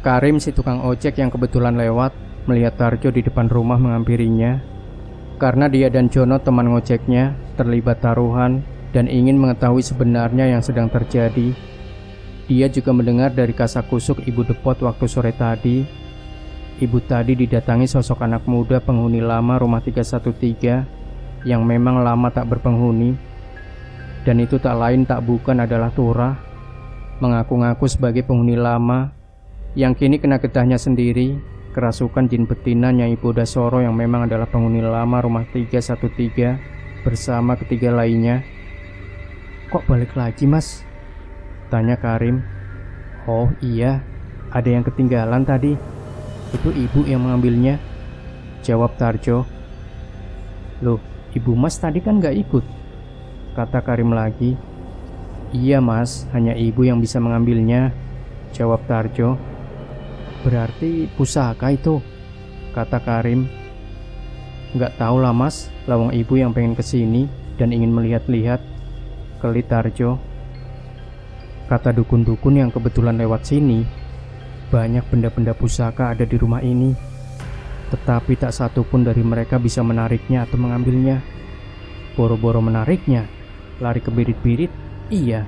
Karim, si tukang ojek yang kebetulan lewat, melihat Tarjo di depan rumah menghampirinya. Karena dia dan Jono, teman ngojeknya, terlibat taruhan dan ingin mengetahui sebenarnya yang sedang terjadi. Dia juga mendengar dari kasakusuk Ibu Depot waktu sore tadi. Ibu tadi didatangi sosok anak muda penghuni lama rumah 313 yang memang lama tak berpenghuni. Dan itu tak lain tak bukan adalah Turah, mengaku-ngaku sebagai penghuni lama yang kini kena getahnya sendiri, kerasukan jin betina Nyai Bodasoro yang memang adalah penghuni lama rumah 313 bersama ketiga lainnya. Kok balik lagi, Mas? Tanya Karim. Oh iya, ada yang ketinggalan tadi. Itu ibu yang mengambilnya, jawab Tarjo. Loh, ibu Mas tadi kan gak ikut, kata Karim lagi. Iya Mas, hanya ibu yang bisa mengambilnya, jawab Tarjo. Berarti pusaka itu, kata Karim. Gak tahu lah Mas, lawang ibu yang pengen kesini dan ingin melihat-lihat, kelit Tarjo. Kata dukun-dukun yang kebetulan lewat sini, banyak benda-benda pusaka ada di rumah ini, tetapi tak satu pun dari mereka bisa menariknya atau mengambilnya. Boro-boro menariknya, lari ke birit-birit. Iya,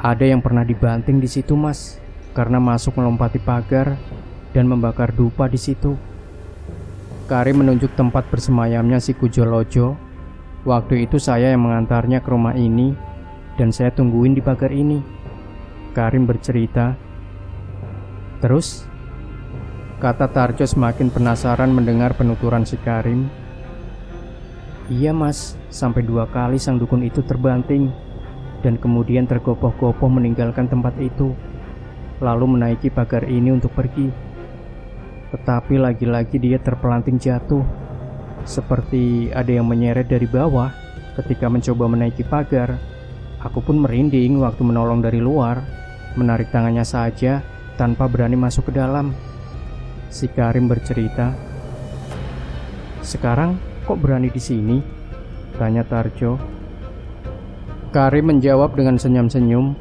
ada yang pernah dibanting di situ Mas, karena masuk melompati pagar dan membakar dupa di situ. Karim menunjuk tempat bersemayamnya si Kujolojo. Waktu itu saya yang mengantarnya ke rumah ini, dan saya tungguin di pagar ini, Karim bercerita. Terus, kata Tarjo semakin penasaran mendengar penuturan si Karim. Iya Mas, sampai 2 kali sang dukun itu terbanting dan kemudian tergopoh-gopoh meninggalkan tempat itu, lalu menaiki pagar ini untuk pergi. Tetapi lagi-lagi dia terpelanting jatuh, seperti ada yang menyeret dari bawah ketika mencoba menaiki pagar. Aku pun merinding waktu menolong dari luar, menarik tangannya saja tanpa berani masuk ke dalam, si Karim bercerita. Sekarang kok berani di sini? Tanya Tarjo. Karim menjawab dengan senyum-senyum,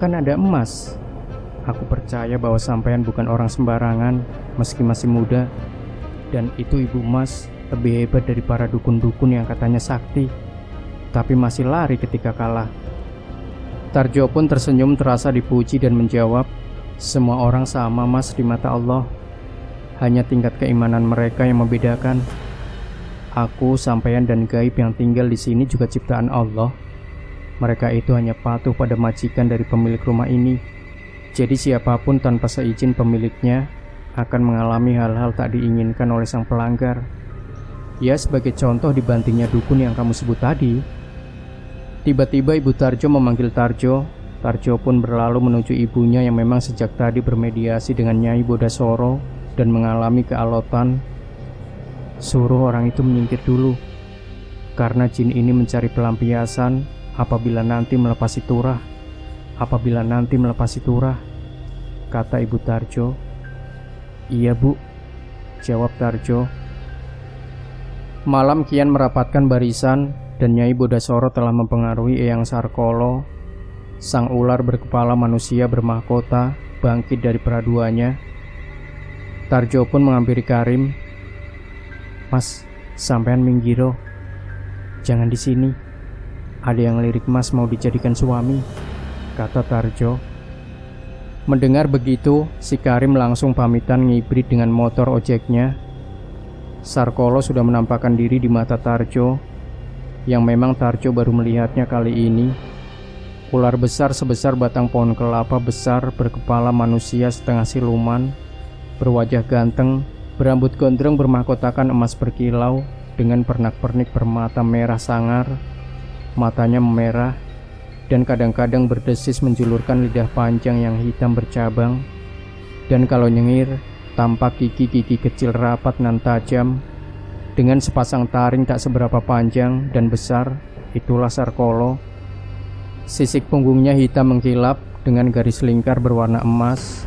"Kan ada emas. Aku percaya bahwa sampean bukan orang sembarangan meski masih muda. Dan itu ibu emas lebih hebat dari para dukun-dukun yang katanya sakti, tapi masih lari ketika kalah." Tarjo pun tersenyum terasa dipuji dan menjawab, "Semua orang sama mas di mata Allah. Hanya tingkat keimanan mereka yang membedakan. Aku, sampean dan gaib yang tinggal di sini juga ciptaan Allah. Mereka itu hanya patuh pada majikan dari pemilik rumah ini. Jadi siapapun tanpa seizin pemiliknya akan mengalami hal-hal tak diinginkan oleh sang pelanggar. Ya sebagai contoh dibantingnya dukun yang kamu sebut tadi." Tiba-tiba Ibu Tarjo memanggil Tarjo. Tarjo pun berlalu menuju ibunya yang memang sejak tadi bermediasi dengan Nyai Bodasoro dan mengalami kealotan. "Suruh orang itu menyingkir dulu, karena jin ini mencari pelampiasan apabila nanti melepasi turah. Apabila nanti melepasi turah," kata Ibu Tarjo. "Iya Bu," jawab Tarjo. Malam kian merapatkan barisan dan Nyai Bodasoro telah mempengaruhi Eyang Sarkolo. Sang ular berkepala manusia bermahkota bangkit dari peraduannya. Tarjo pun menghampiri Karim. "Mas, sampean minggiro. Jangan di sini. Ada yang lirik mas mau dijadikan suami," kata Tarjo. Mendengar begitu, si Karim langsung pamitan ngibrit dengan motor ojeknya. Sarkolo sudah menampakkan diri di mata Tarjo, yang memang Tarjo baru melihatnya kali ini. Ular besar sebesar batang pohon kelapa besar berkepala manusia setengah siluman, berwajah ganteng, berambut gondrong bermahkotakan emas berkilau dengan pernak-pernik bermata merah sangar. Matanya memerah dan kadang-kadang berdesis menjulurkan lidah panjang yang hitam bercabang. Dan kalau nyengir, tampak gigi-gigi kecil rapat nan tajam. Dengan sepasang taring tak seberapa panjang dan besar, itulah Sarkolo. Sisik punggungnya hitam mengkilap dengan garis lingkar berwarna emas,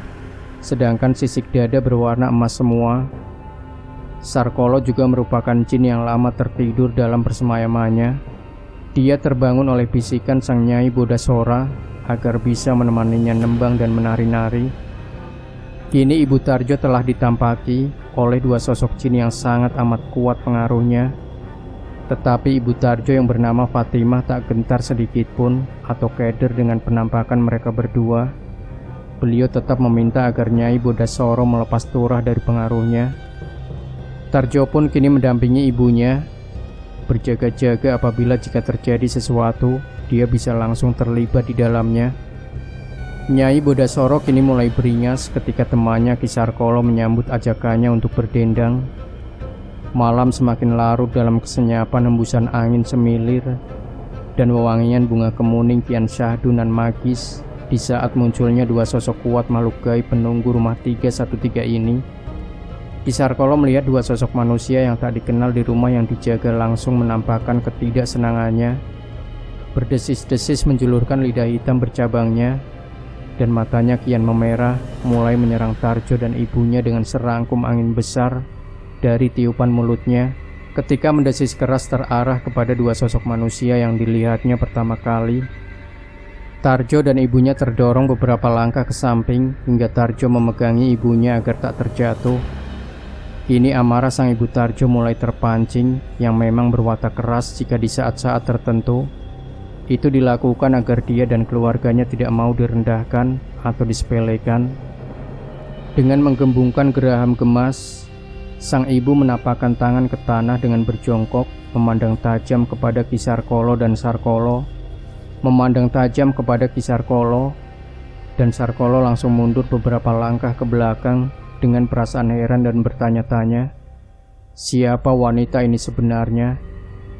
sedangkan sisik dada berwarna emas semua. Sarkolo juga merupakan jin yang lama tertidur dalam persemayamannya. Dia terbangun oleh bisikan sang Nyai Bodasora agar bisa menemaninya nembang dan menari-nari. Kini Ibu Tarjo telah ditampaki oleh dua sosok jin yang sangat amat kuat pengaruhnya. Tetapi Ibu Tarjo yang bernama Fatimah tak gentar sedikit pun atau keder dengan penampakan mereka berdua. Beliau tetap meminta agar Nyai Bodasoro melepas turah dari pengaruhnya. Tarjo pun kini mendampingi ibunya, berjaga-jaga apabila jika terjadi sesuatu, dia bisa langsung terlibat di dalamnya. Nyai Bodasoro kini mulai beringas ketika temannya Ki Sarkolo menyambut ajakannya untuk berdendang. Malam semakin larut dalam kesenyapan hembusan angin semilir dan wewangian bunga kemuning kian syahdu nan magis di saat munculnya dua sosok kuat makhluk gaib penunggu rumah 313 ini. Ki Sarkolo melihat dua sosok manusia yang tak dikenal di rumah yang dijaga langsung menampakkan ketidaksenangannya. Berdesis-desis menjulurkan lidah hitam bercabangnya dan matanya kian memerah, mulai menyerang Tarjo dan ibunya dengan serangkum angin besar dari tiupan mulutnya. Ketika mendesis keras terarah kepada dua sosok manusia yang dilihatnya pertama kali, Tarjo dan ibunya terdorong beberapa langkah ke samping hingga Tarjo memegangi ibunya agar tak terjatuh. Kini amarah sang ibu Tarjo mulai terpancing, yang memang berwatak keras jika di saat-saat tertentu. Itu dilakukan agar dia dan keluarganya tidak mau direndahkan atau disepelekan. Dengan menggembungkan geraham gemas, sang ibu menapakkan tangan ke tanah dengan berjongkok, memandang tajam kepada Ki Sarkolo dan Sarkolo. Memandang tajam kepada Ki Sarkolo, dan Sarkolo langsung mundur beberapa langkah ke belakang dengan perasaan heran dan bertanya-tanya, siapa wanita ini sebenarnya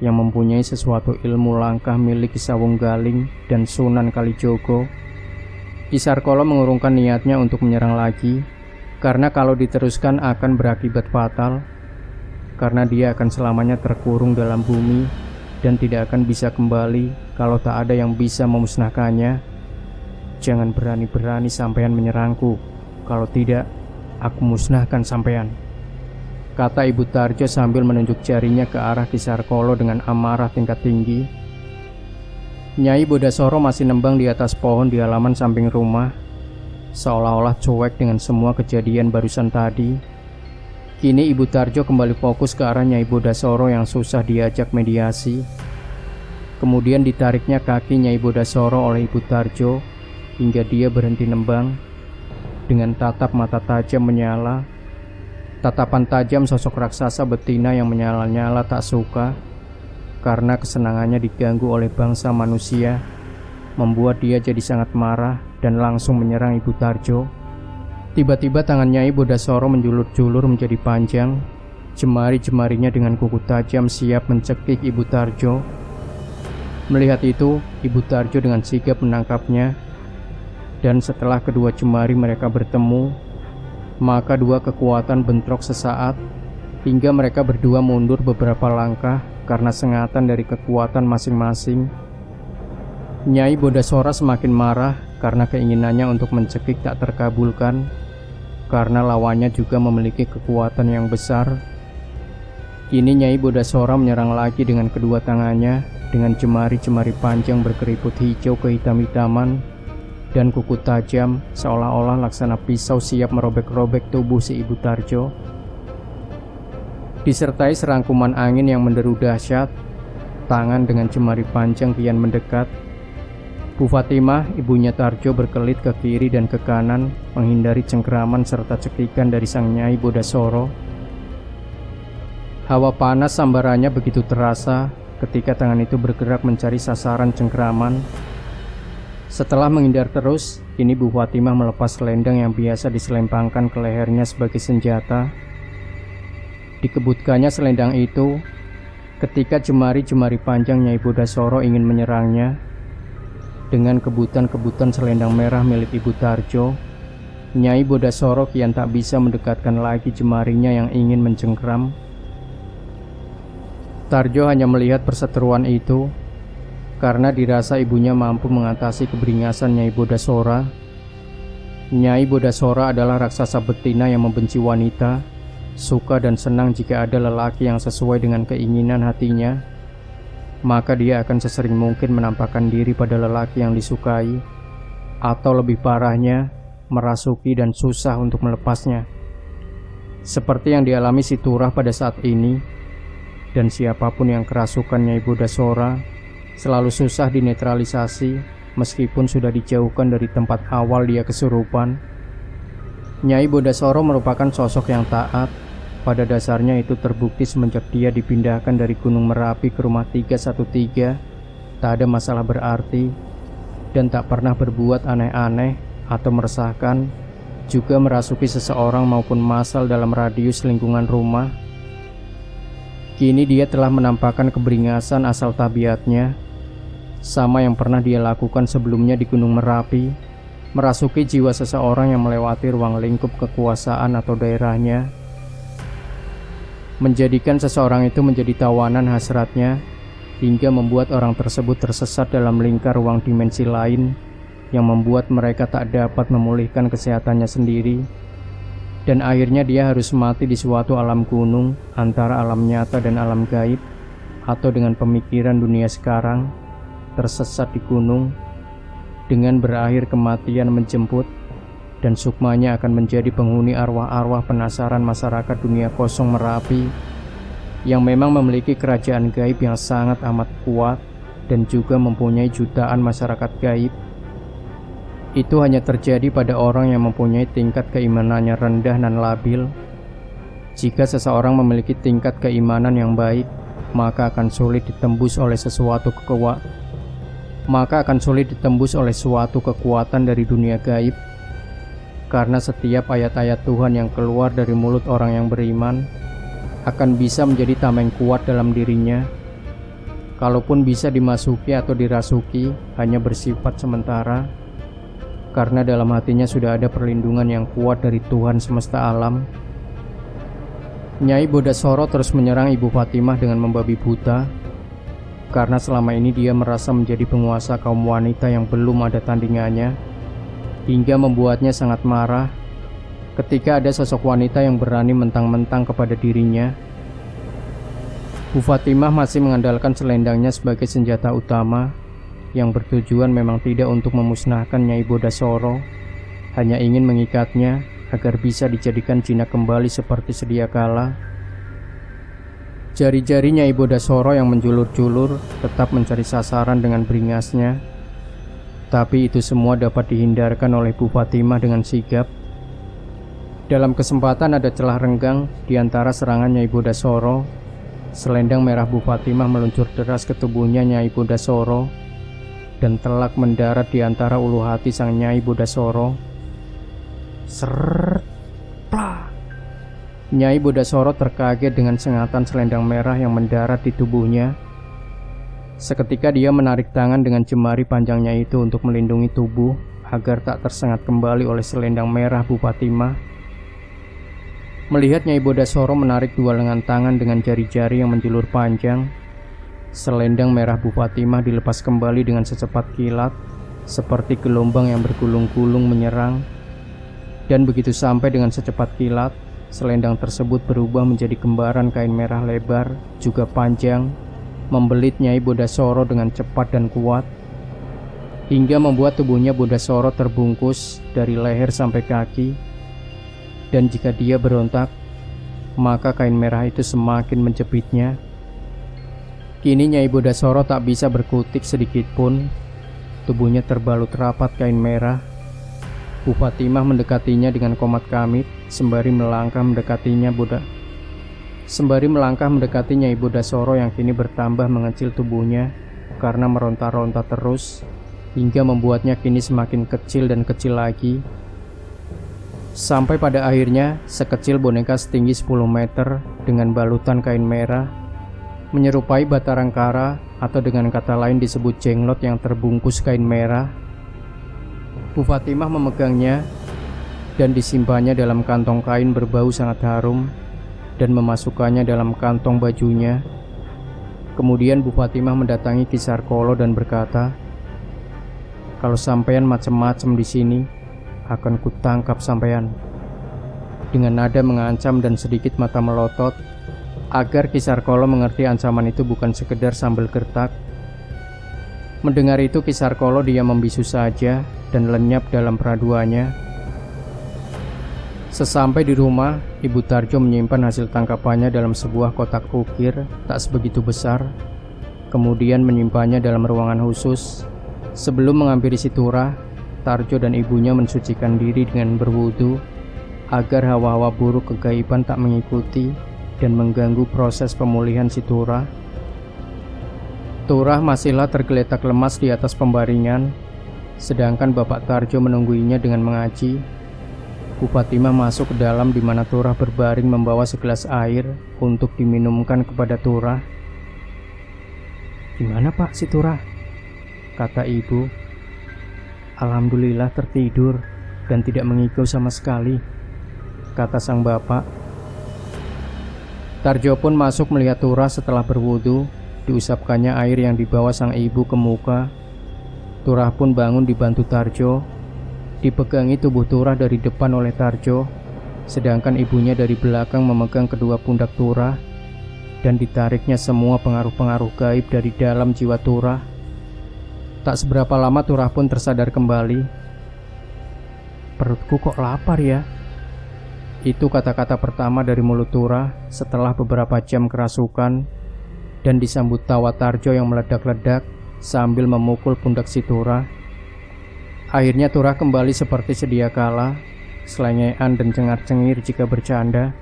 yang mempunyai sesuatu ilmu langkah milik Ki Sawung Galing dan Sunan Kalijogo. Ki Sarkolo mengurungkan niatnya untuk menyerang lagi, karena kalau diteruskan akan berakibat fatal, karena dia akan selamanya terkurung dalam bumi dan tidak akan bisa kembali kalau tak ada yang bisa memusnahkannya. Jangan berani-berani sampean menyerangku, kalau tidak aku musnahkan sampean, kata Ibu Tarjo sambil menunjuk jarinya ke arah Ki Sarkolo dengan amarah tingkat tinggi. Nyai Bodasoro masih nembang di atas pohon di halaman samping rumah, seolah-olah cuek dengan semua kejadian barusan tadi. Kini Ibu Tarjo kembali fokus ke arah Nyai Bodasoro yang susah diajak mediasi. Kemudian ditariknya kaki Nyai Bodasoro oleh Ibu Tarjo hingga dia berhenti nembang. Dengan tatap mata tajam menyala, tatapan tajam sosok raksasa betina yang menyala-nyala tak suka karena kesenangannya diganggu oleh bangsa manusia, membuat dia jadi sangat marah dan langsung menyerang Ibu Tarjo. Tiba-tiba tangan Nyai Bodasoro menjulur-julur menjadi panjang, jemari-jemarinya dengan kuku tajam siap mencekik Ibu Tarjo. Melihat itu, Ibu Tarjo dengan sigap menangkapnya, dan setelah kedua jemari mereka bertemu, maka dua kekuatan bentrok sesaat hingga mereka berdua mundur beberapa langkah karena sengatan dari kekuatan masing-masing. Nyai Bodasoro semakin marah karena keinginannya untuk mencekik tak terkabulkan, karena lawannya juga memiliki kekuatan yang besar. Kini Nyai Bodasoro menyerang lagi dengan kedua tangannya, dengan jemari-jemari panjang berkeriput hijau kehitam-hitaman dan kuku tajam seolah-olah laksana pisau siap merobek-robek tubuh si Ibu Tarjo. Disertai serangkuman angin yang menderu dahsyat, tangan dengan jemari panjang kian mendekat. Bu Fatimah, ibunya Tarjo, berkelit ke kiri dan ke kanan menghindari cengkeraman serta cekikan dari sang Nyai Bodasoro. Hawa panas sambarannya begitu terasa ketika tangan itu bergerak mencari sasaran cengkeraman. Setelah menghindar terus, kini Bu Fatimah melepas selendang yang biasa diselempangkan ke lehernya sebagai senjata. Dikebutkannya selendang itu ketika jemari-jemari panjang Nyai Bodasoro ingin menyerangnya. Dengan kebutan-kebutan selendang merah milik Ibu Tarjo, Nyai Bodasoro kian tak bisa mendekatkan lagi jemarinya yang ingin mencengkeram. Tarjo hanya melihat perseteruan itu karena dirasa ibunya mampu mengatasi keberingasan Nyai Bodasoro. Nyai Bodasoro adalah raksasa betina yang membenci wanita, suka dan senang jika ada lelaki yang sesuai dengan keinginan hatinya, maka dia akan sesering mungkin menampakkan diri pada lelaki yang disukai, atau lebih parahnya, merasuki dan susah untuk melepasnya. Seperti yang dialami si Turah pada saat ini, dan siapapun yang kerasukan Nyai Bodasoro selalu susah dinetralisasi meskipun sudah dijauhkan dari tempat awal dia kesurupan. Nyai Bodasoro merupakan sosok yang taat. Pada dasarnya itu terbukti semenjak dia dipindahkan dari Gunung Merapi ke rumah 313, tak ada masalah berarti, dan tak pernah berbuat aneh-aneh atau meresahkan, juga merasuki seseorang maupun masal dalam radius lingkungan rumah. Kini dia telah menampakkan keberingasan asal tabiatnya, sama yang pernah dia lakukan sebelumnya di Gunung Merapi, merasuki jiwa seseorang yang melewati ruang lingkup kekuasaan atau daerahnya, menjadikan seseorang itu menjadi tawanan hasratnya, hingga membuat orang tersebut tersesat dalam lingkar ruang dimensi lain yang membuat mereka tak dapat memulihkan kesehatannya sendiri, dan akhirnya dia harus mati di suatu alam gunung antara alam nyata dan alam gaib, atau dengan pemikiran dunia sekarang, tersesat di gunung, dengan berakhir kematian menjemput, dan sukmanya akan menjadi penghuni arwah-arwah penasaran masyarakat dunia kosong Merapi yang memang memiliki kerajaan gaib yang sangat amat kuat dan juga mempunyai jutaan masyarakat gaib. Itu hanya terjadi pada orang yang mempunyai tingkat keimanannya rendah dan labil. Jika seseorang memiliki tingkat keimanan yang baik, maka akan sulit ditembus oleh suatu kekuatan dari dunia gaib. Karena setiap ayat-ayat Tuhan yang keluar dari mulut orang yang beriman akan bisa menjadi tameng kuat dalam dirinya. Kalaupun bisa dimasuki atau dirasuki, hanya bersifat sementara, karena dalam hatinya sudah ada perlindungan yang kuat dari Tuhan semesta alam. Nyai Bodasoro terus menyerang Ibu Fatimah dengan membabi buta, karena selama ini dia merasa menjadi penguasa kaum wanita yang belum ada tandingannya, hingga membuatnya sangat marah ketika ada sosok wanita yang berani mentang-mentang kepada dirinya. Bu Fatimah masih mengandalkan selendangnya sebagai senjata utama, yang bertujuan memang tidak untuk memusnahkan Nyai Bodasoro, hanya ingin mengikatnya agar bisa dijadikan jinak kembali seperti sedia kala. Jari-jari Nyai Bodasoro yang menjulur-julur tetap mencari sasaran dengan beringasnya, tapi itu semua dapat dihindarkan oleh Bu Fatimah dengan sigap. Dalam kesempatan ada celah renggang di antara serangan Nyai Bodasoro, selendang merah Bu Fatimah meluncur deras ke tubuhnya Nyai Bodasoro dan telak mendarat di antara ulu hati sang Nyai Bodasoro. Seret, plak. Nyai Bodasoro terkaget dengan sengatan selendang merah yang mendarat di tubuhnya. Seketika dia menarik tangan dengan jemari panjangnya itu untuk melindungi tubuh agar tak tersengat kembali oleh selendang merah Bu Fatimah. Melihat Nyai Bodasoro menarik dua lengan tangan dengan jari-jari yang menjulur panjang, selendang merah Bu Fatimah dilepas kembali dengan secepat kilat, seperti gelombang yang bergulung-gulung menyerang. Dan begitu sampai dengan secepat kilat, selendang tersebut berubah menjadi kembaran kain merah lebar, juga panjang, membelit Nyai Bodasoro dengan cepat dan kuat, hingga membuat tubuhnya Bodasoro terbungkus dari leher sampai kaki. Dan jika dia berontak, maka kain merah itu semakin menjepitnya. Kini Nyai Bodasoro tak bisa berkutik sedikit pun. Tubuhnya terbalut rapat kain merah. Bu Fatimah mendekatinya dengan komat kamit sembari melangkah mendekati Nyai Bodasoro yang kini bertambah mengecil tubuhnya karena meronta-ronta terus, hingga membuatnya kini semakin kecil dan kecil lagi. Sampai pada akhirnya sekecil boneka setinggi 10 meter dengan balutan kain merah, menyerupai batang kara atau dengan kata lain disebut jenglot yang terbungkus kain merah. Bu Fatimah memegangnya dan disimpannya dalam kantong kain berbau sangat harum dan memasukkannya dalam kantong bajunya. Kemudian Bu Fatimah mendatangi Ki Sarkolo dan berkata, "Kalau sampean macem-macem di sini, akan kutangkap sampean." Dengan nada mengancam dan sedikit mata melotot, agar Ki Sarkolo mengerti ancaman itu bukan sekedar sambal gertak. Mendengar itu Ki Sarkolo diam membisu saja dan lenyap dalam peraduannya. Sesampai di rumah, Ibu Tarjo menyimpan hasil tangkapannya dalam sebuah kotak ukir tak sebegitu besar, kemudian menyimpannya dalam ruangan khusus. Sebelum menghampiri si Turah, Tarjo dan ibunya mensucikan diri dengan berwudu agar hawa-hawa buruk kegaiban tak mengikuti dan mengganggu proses pemulihan si Turah. Turah masihlah tergeletak lemas di atas pembaringan, sedangkan Bapak Tarjo menungguinya dengan mengaji. Bu Fatimah masuk ke dalam di mana Turah berbaring membawa segelas air untuk diminumkan kepada Turah. "Gimana Pak si Turah?" kata ibu. "Alhamdulillah tertidur dan tidak mengigau sama sekali," kata sang bapak. Tarjo pun masuk melihat Turah setelah berwudu. Diusapkannya air yang dibawa sang ibu ke muka. Turah pun bangun dibantu Tarjo. Dipegangi tubuh Turah dari depan oleh Tarjo, sedangkan ibunya dari belakang memegang kedua pundak Turah, dan ditariknya semua pengaruh-pengaruh gaib dari dalam jiwa Turah. Tak seberapa lama Turah pun tersadar kembali. "Perutku kok lapar ya?" Itu kata-kata pertama dari mulut Turah setelah beberapa jam kerasukan, dan disambut tawa Tarjo yang meledak-ledak sambil memukul pundak si Turah. Akhirnya Turah kembali seperti sedia kala, selengean dan cengar-cengir jika bercanda.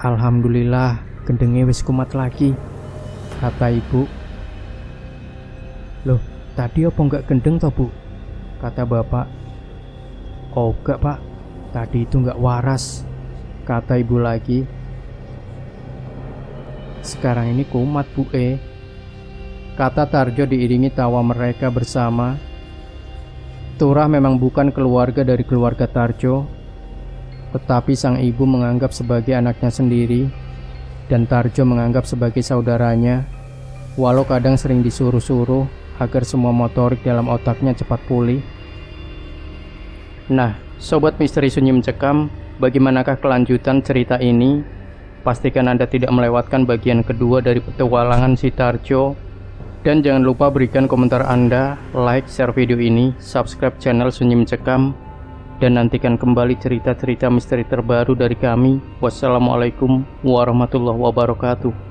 "Alhamdulillah, gendenge wis kumat lagi," kata ibu. "Loh, tadi apa enggak gendeng toh Bu?" kata bapak. "Oh enggak Pak, tadi itu enggak waras," kata ibu lagi. "Sekarang ini kumat Bu kata Tarjo diiringi tawa mereka bersama. Turah memang bukan keluarga dari keluarga Tarjo, tetapi sang ibu menganggap sebagai anaknya sendiri, dan Tarjo menganggap sebagai saudaranya, walau kadang sering disuruh-suruh agar semua motorik dalam otaknya cepat pulih. Nah, Sobat Misteri Sunyi Mencekam, bagaimanakah kelanjutan cerita ini? Pastikan Anda tidak melewatkan bagian kedua dari petualangan si Tarjo Dan jangan lupa berikan komentar Anda, like, share video ini, subscribe channel Sunyi Mencekam, dan nantikan kembali cerita-cerita misteri terbaru dari kami. Wassalamualaikum warahmatullahi wabarakatuh.